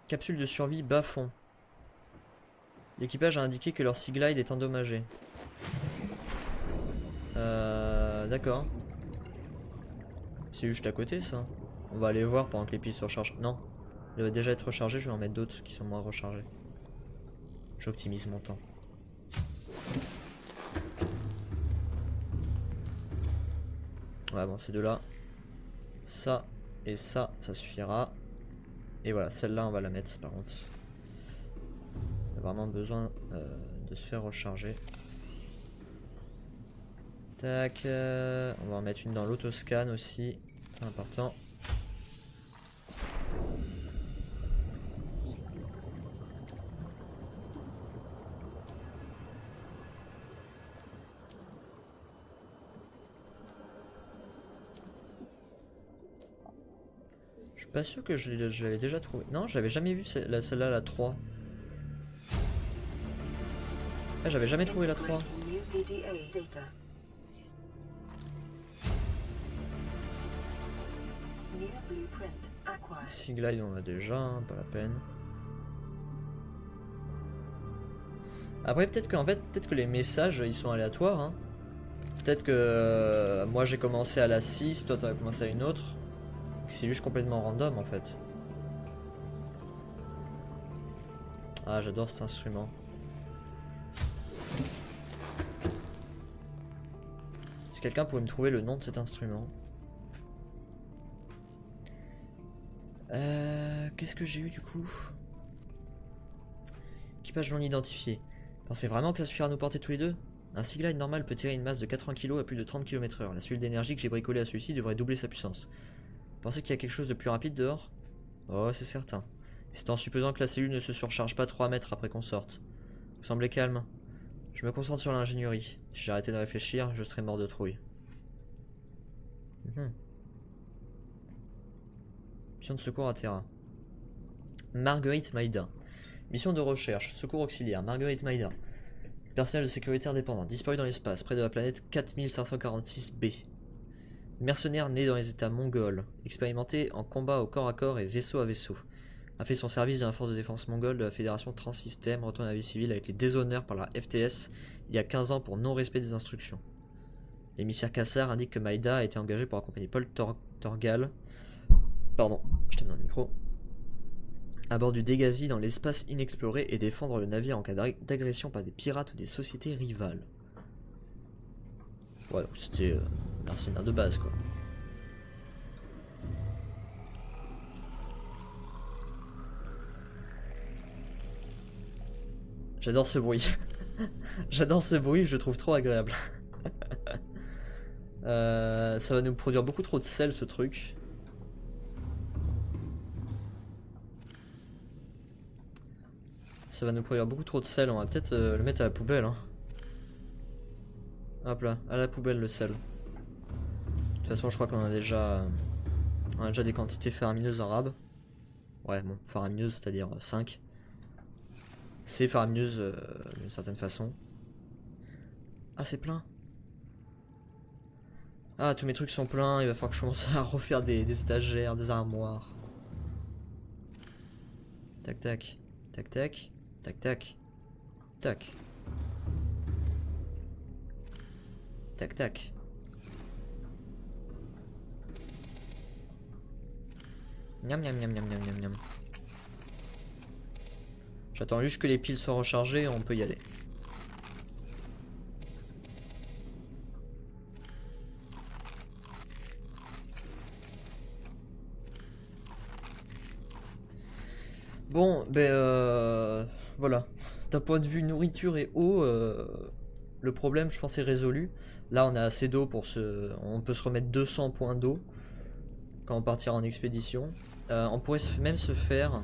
Capsule de survie bas fond. L'équipage a indiqué que leur Sea Glide est endommagé. D'accord. C'est juste à côté ça. On va aller voir pendant que les piles se rechargent. Non, il va déjà être rechargé, je vais en mettre d'autres qui sont moins rechargés. J'optimise mon temps. Ouais bon, ces deux-là. Ça et ça suffira. Et voilà, celle-là on va la mettre par contre. On a vraiment besoin de se faire recharger. Tac, on va en mettre une dans l'autoscan aussi, c'est important. Je suis pas sûr que je l'avais déjà trouvé. Non, j'avais jamais vu celle-là, la 3. Ah, j'avais jamais trouvé la 3. Sea Glide on a déjà, hein, pas la peine. Après peut-être que les messages ils sont aléatoires hein. Peut-être que moi j'ai commencé à la 6, toi t'as commencé à une autre. C'est juste complètement random en fait. Ah, j'adore cet instrument. Si quelqu'un pouvait me trouver le nom de cet instrument. Qu'est-ce que j'ai eu du coup? Équipage non identifié. Pensez vraiment que ça suffira à nous porter tous les deux? Un Seaglide normal peut tirer une masse de 80 kg à plus de 30 km/h. La cellule d'énergie que j'ai bricolée à celui-ci devrait doubler sa puissance. Pensez qu'il y a quelque chose de plus rapide dehors? Oh, c'est certain. C'est en supposant que la cellule ne se surcharge pas 3 mètres après qu'on sorte. Vous semblez calme. Je me concentre sur l'ingénierie. Si j'arrêtais de réfléchir, je serais mort de trouille. Mission de secours à Terra. Marguerite Maïda. Mission de recherche, secours auxiliaire, Marguerite Maïda. Personnel de sécurité indépendant, disparu dans l'espace, près de la planète 4546b. Mercenaire né dans les états mongols, expérimenté en combat au corps à corps et vaisseau à vaisseau. A fait son service dans la force de défense mongole de la Fédération Transsystème, retourne à la vie civile avec les déshonneurs par la FTS il y a 15 ans pour non-respect des instructions. L'émissaire Kassar indique que Maïda a été engagé pour accompagner Paul Torgal. Pardon, je t'ai mis dans le micro. À bord du Dégasi dans l'espace inexploré et défendre le navire en cas d'agression par des pirates ou des sociétés rivales. Ouais, donc c'était mercenaire de base quoi. J'adore ce bruit. J'adore ce bruit, je le trouve trop agréable. Ça va nous produire beaucoup trop de sel ce truc. Ça va nous produire beaucoup trop de sel, on va peut-être le mettre à la poubelle. Hein. Hop là, à la poubelle le sel. De toute façon je crois qu'on a déjà des quantités faramineuses en rab. Ouais bon, faramineuses c'est-à-dire 5. C'est faramineuse d'une certaine façon. Ah c'est plein. Ah tous mes trucs sont pleins, il va falloir que je commence à refaire des étagères, des armoires. Tac tac, tac tac, tac tac, tac. Tac tac. Miam miam miam miam miam miam miam. J'attends juste que les piles soient rechargées, on peut y aller. Bon, ben voilà. D'un point de vue nourriture et eau, le problème je pense est résolu. Là on a assez d'eau pour on peut se remettre 200 points d'eau quand on partira en expédition. On pourrait même se faire...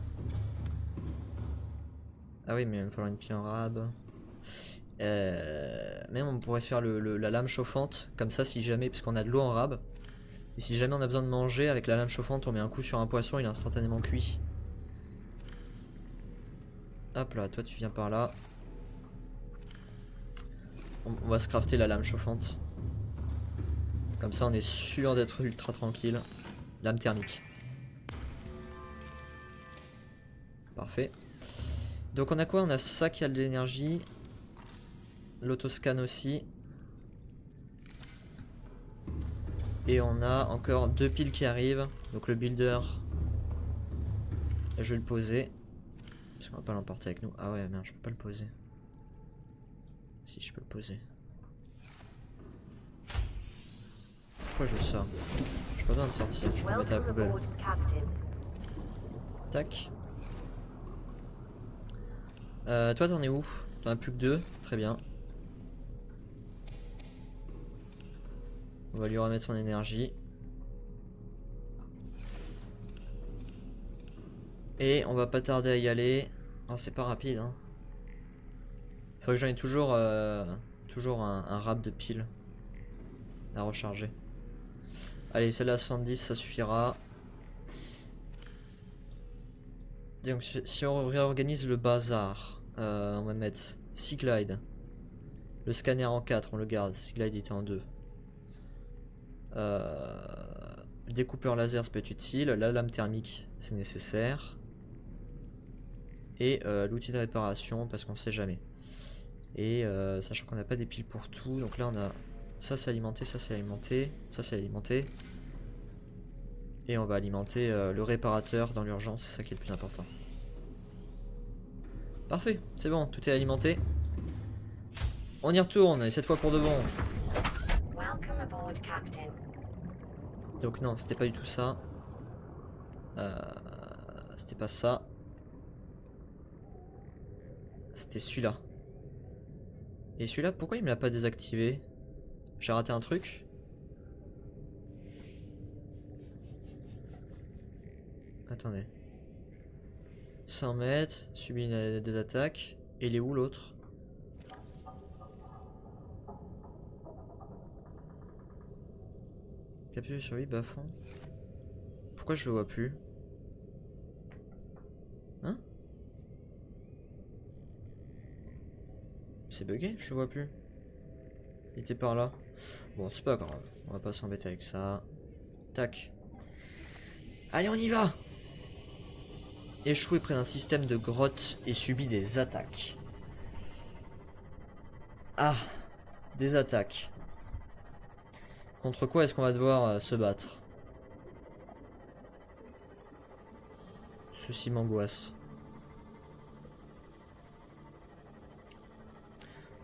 Ah oui mais il va me falloir une pile en rab. Même on pourrait faire la lame chauffante, comme ça si jamais, parce qu'on a de l'eau en rab. Et si jamais on a besoin de manger, avec la lame chauffante on met un coup sur un poisson, il est instantanément cuit. Hop là, toi tu viens par là. On va se crafter la lame chauffante. Comme ça on est sûr d'être ultra tranquille. Lame thermique. Parfait. Donc on a quoi? On a ça qui a de l'énergie. L'autoscan aussi. Et on a encore 2 piles qui arrivent. Donc le builder, je vais le poser. Parce qu'on va pas l'emporter avec nous. Ah ouais merde, je peux pas le poser. Si je peux le poser. Pourquoi je sors? J'ai pas besoin de sortir, je peux le mettre à la poubelle. Tac. Toi t'en es où? T'en as plus que 2, très bien. On va lui remettre son énergie. Et on va pas tarder à y aller. Oh c'est pas rapide hein. Faut que j'en ai toujours un rab de piles à recharger. Allez celle-là 70 ça suffira. Donc si on réorganise le bazar, on va mettre Seaglide. Le scanner en 4 on le garde, Seaglide était en 2. Le découpeur laser ça peut être utile, la lame thermique c'est nécessaire. Et l'outil de réparation parce qu'on sait jamais. Et sachant qu'on n'a pas des piles pour tout, donc là on a Ça c'est alimenté, ça c'est alimenté, ça c'est alimenté. Et on va alimenter le réparateur dans l'urgence, c'est ça qui est le plus important. Parfait, c'est bon, tout est alimenté. On y retourne, et cette fois pour de bon. Welcome aboard, Captain. Donc non, c'était pas du tout ça. C'était pas ça. C'était celui-là. Et celui-là, pourquoi il me l'a pas désactivé? J'ai raté un truc? Attendez. 100 mètres, subit des attaques. Et il est où l'autre? Capture sur lui, bas-fond. Pourquoi je le vois plus? Hein? C'est bugué, je le vois plus. Il était par là. Bon, c'est pas grave, on va pas s'embêter avec ça. Tac. Allez, on y va! Échoué près d'un système de grotte et subit des attaques. Ah, des attaques. Contre quoi est-ce qu'on va devoir se battre? Ceci m'angoisse.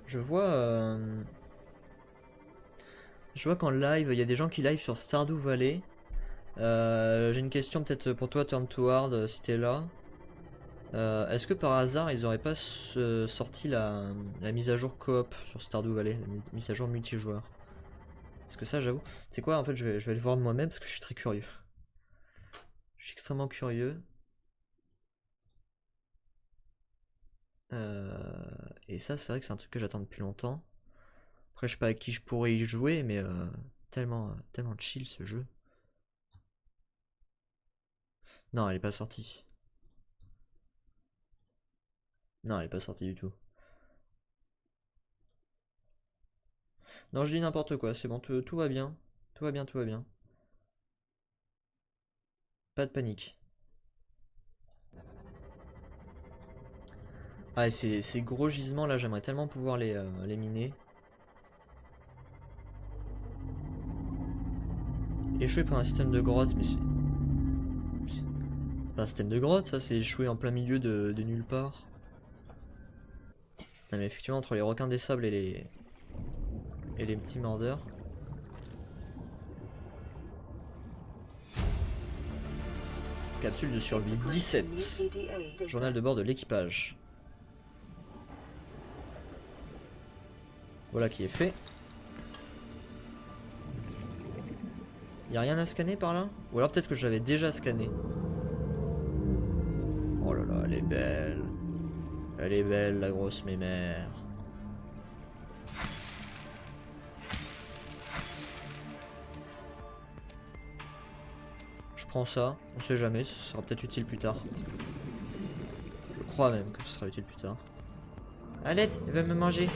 Je vois qu'en live, il y a des gens qui live sur Stardew Valley. J'ai une question peut-être pour toi, Turn Toward, si t'es là. Est-ce que par hasard ils auraient pas sorti la mise à jour coop sur Stardew Valley, la mise à jour multijoueur? Parce que ça, j'avoue, c'est quoi, en fait, je vais le voir de moi-même parce que je suis très curieux. Je suis extrêmement curieux. Et ça, c'est vrai que c'est un truc que j'attends depuis longtemps. Après, je sais pas à qui je pourrais y jouer, mais tellement chill ce jeu. Non, elle est pas sortie. Non, elle est pas sortie du tout. Non, je dis n'importe quoi, c'est bon, tout va bien. Tout va bien, tout va bien. Pas de panique. Ah, et ces gros gisements là, j'aimerais tellement pouvoir les miner. Échoué par un système de grotte, mais c'est pas un système de grotte, ça, c'est échoué en plein milieu de nulle part. Non, mais effectivement, entre les requins des sables et les petits mordeurs. Capsule de survie 17. Journal de bord de l'équipage. Voilà qui est fait. Y'a rien à scanner par là? Ou alors peut-être que j'avais déjà scanné. Oh là là, elle est belle. Elle est belle la grosse mémère. Je prends ça, on sait jamais, ce sera peut-être utile plus tard. Je crois même que ce sera utile plus tard. Alette, elle va me manger.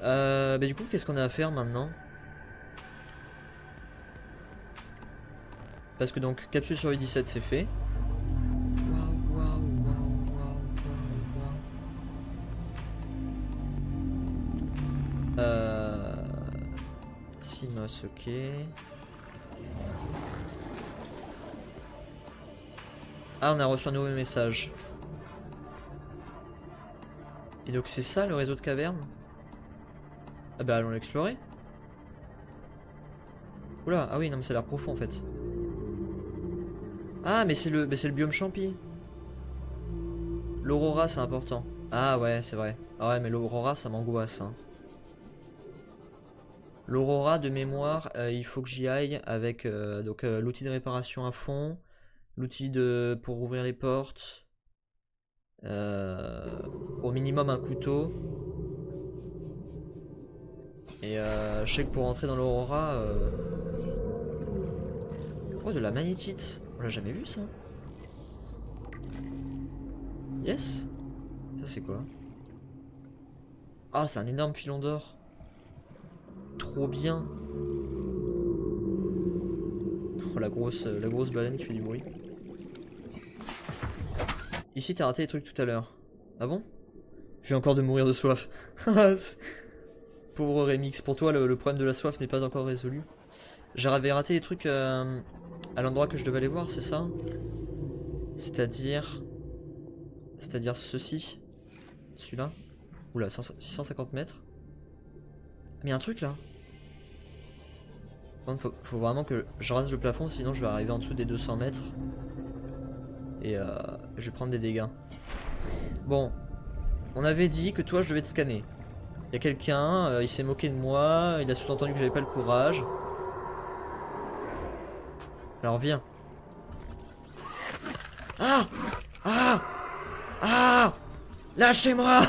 Bah du coup, qu'est-ce qu'on a à faire maintenant? Parce que donc, capsule sur U17 c'est fait. Simos, ok. Ah, on a reçu un nouveau message. Et donc c'est ça le réseau de cavernes? Ah bah allons l'explorer. Oula, ah oui, non mais ça a l'air profond en fait. Ah mais c'est le biome champi. L'aurora c'est important. Ah ouais, c'est vrai. Ah ouais, mais l'aurora ça m'angoisse. Hein. L'aurora de mémoire, il faut que j'y aille avec l'outil de réparation à fond, l'outil pour ouvrir les portes, au minimum un couteau. Et je sais que pour entrer dans l'aurora... Oh, de la magnétite. On l'a jamais vu ça. Yes. Ça c'est quoi? Ah, c'est un énorme filon d'or. Trop bien. Oh, la grosse baleine qui fait du bruit. Ici t'as raté les trucs tout à l'heure. Ah bon? Je viens encore de mourir de soif. Pauvre Remix, pour toi le problème de la soif n'est pas encore résolu. J'avais raté des trucs à l'endroit que je devais aller voir, c'est ça? C'est-à-dire ceci. Celui-là. Oula, 650 mètres. Mais il y a un truc là. Faut vraiment que je rase le plafond, sinon je vais arriver en dessous des 200 mètres. Et je vais prendre des dégâts. Bon. On avait dit que toi je devais te scanner. Il y a quelqu'un, il s'est moqué de moi, il a sous-entendu que j'avais pas le courage. Alors viens. Ah! Ah! Ah! Lâchez-moi!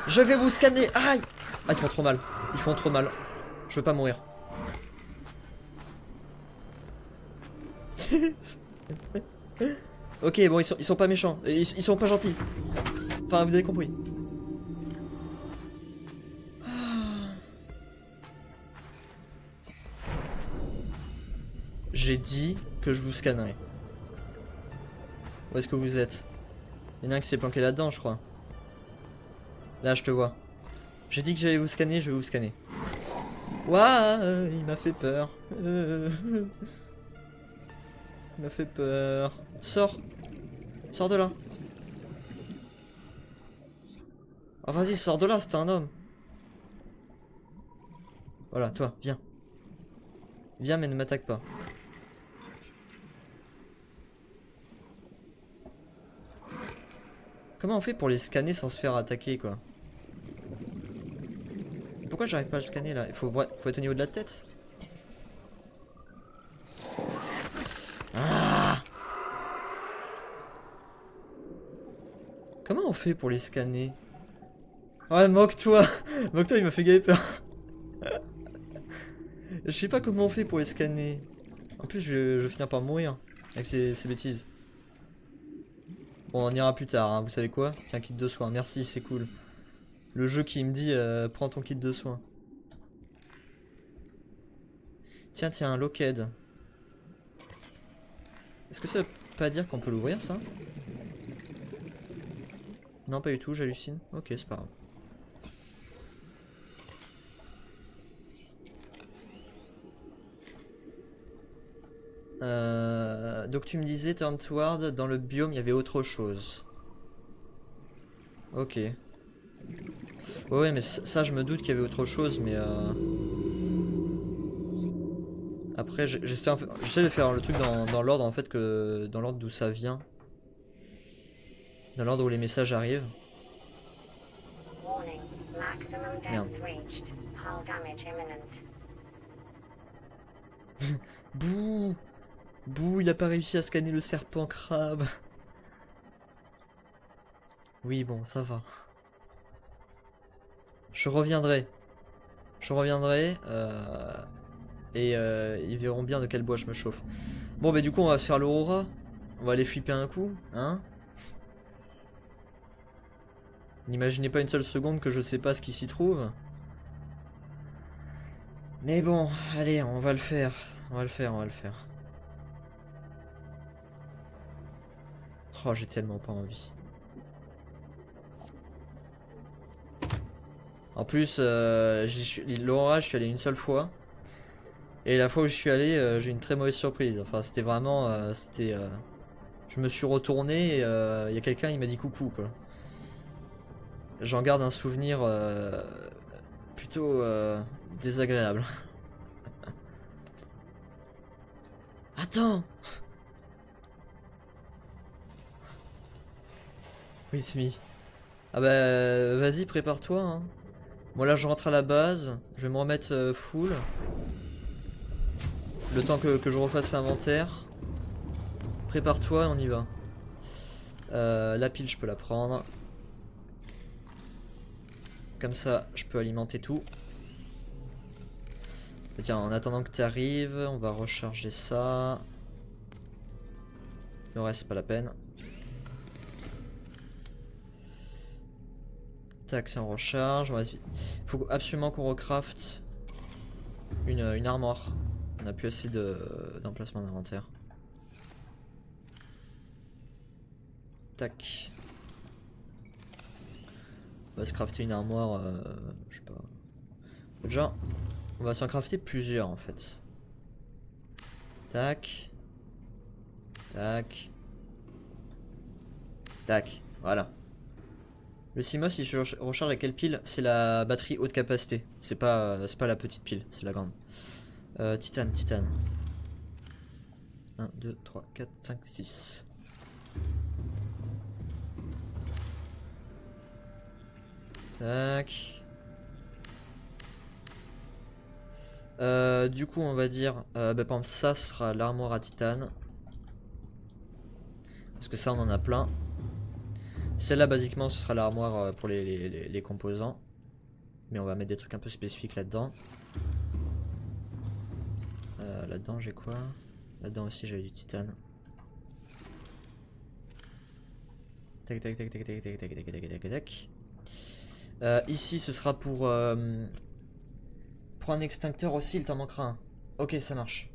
Je vais vous scanner! Aïe! Ah, ils font trop mal. Ils font trop mal. Je veux pas mourir. Ok, bon, ils sont pas méchants. Ils sont pas gentils. Enfin, vous avez compris. J'ai dit que je vous scannerais. Où est-ce que vous êtes? Il y en a un qui s'est planqué là-dedans, je crois. Là, je te vois. J'ai dit que j'allais vous scanner, je vais vous scanner. Ouah, il m'a fait peur. Il m'a fait peur. Sors. Sors de là. Ah, vas-y, sors de là, c'était un homme. Voilà, toi, viens. Viens, mais ne m'attaque pas. Comment on fait pour les scanner sans se faire attaquer, quoi? Pourquoi j'arrive pas à le scanner, là? Faut être au niveau de la tête. Ah! Comment on fait pour les scanner? Ouais, moque-toi. Moque-toi, il m'a fait gaver peur. Je sais pas comment on fait pour les scanner. En plus, je vais finir par mourir avec ces bêtises. Bon, on ira plus tard, hein. Vous savez quoi? Tiens, kit de soins. Merci, c'est cool. Le jeu qui me dit prends ton kit de soins. Tiens, locked. Est-ce que ça veut pas dire qu'on peut l'ouvrir, ça? Non, pas du tout, j'hallucine. Ok, c'est pas grave. Donc tu me disais, turn toward, dans le biome, il y avait autre chose. Ok. Ouais, mais ça, je me doute qu'il y avait autre chose, mais après, j'essaie de faire le truc dans l'ordre, en fait, que dans l'ordre d'où ça vient. Dans l'ordre où les messages arrivent. Warning. Maximum Merde. depth reached. Hull damage imminent. Bouh! Bouh, il a pas réussi à scanner le serpent crabe. Oui, bon, ça va. Je reviendrai. Et ils verront bien de quel bois je me chauffe. Bon, bah du coup, on va se faire l'aurora. On va aller flipper un coup, hein? N'imaginez pas une seule seconde que je sais pas ce qui s'y trouve. Mais bon, allez, on va le faire. On va le faire. Oh, j'ai tellement pas envie. En plus, l'aurora, je suis allé une seule fois. Et la fois où je suis allé, j'ai eu une très mauvaise surprise. Enfin, c'était vraiment... je me suis retourné et il y a quelqu'un, il m'a dit coucou, quoi. J'en garde un souvenir plutôt désagréable. Attends! With me. Ah bah vas-y, prépare-toi, hein. Moi là je rentre à la base, je vais me remettre full. Le temps que je refasse l'inventaire. Prépare-toi, on y va. La pile je peux la prendre. Comme ça je peux alimenter tout. Et tiens, en attendant que tu arrives, on va recharger ça. Le reste c'est pas la peine. Tac, c'est en recharge. Il faut absolument qu'on recraft une armoire. On a plus assez d'emplacement d'inventaire. Tac. On va se crafter une armoire, je sais pas. Genre, on va s'en crafter plusieurs en fait. Tac. Tac. Tac. Voilà. Le CMOS il se recharge à quelle pile? C'est la batterie haute capacité. C'est pas la petite pile, c'est la grande. Titane, titane. 1, 2, 3, 4, 5, 6. Tac. Du coup on va dire, par exemple ça ce sera l'armoire à titane. Parce que ça on en a plein. Celle-là basiquement ce sera l'armoire pour les composants. Mais on va mettre des trucs un peu spécifiques là-dedans. Là-dedans j'ai quoi? Là-dedans aussi j'avais du titane. Tac tac tac tac tac tac tac tac tac tac tac. Ici ce sera pour un extincteur aussi, il t'en manquera un. Ok, ça marche.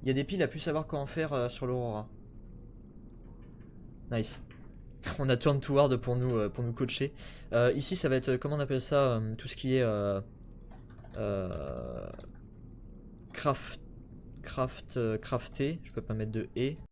Il y a des piles à plus savoir comment faire sur l'Aurora. Nice. On a Turn to Hard pour nous coacher. Ici ça va être, comment on appelle ça, tout ce qui est crafté, je peux pas mettre de et.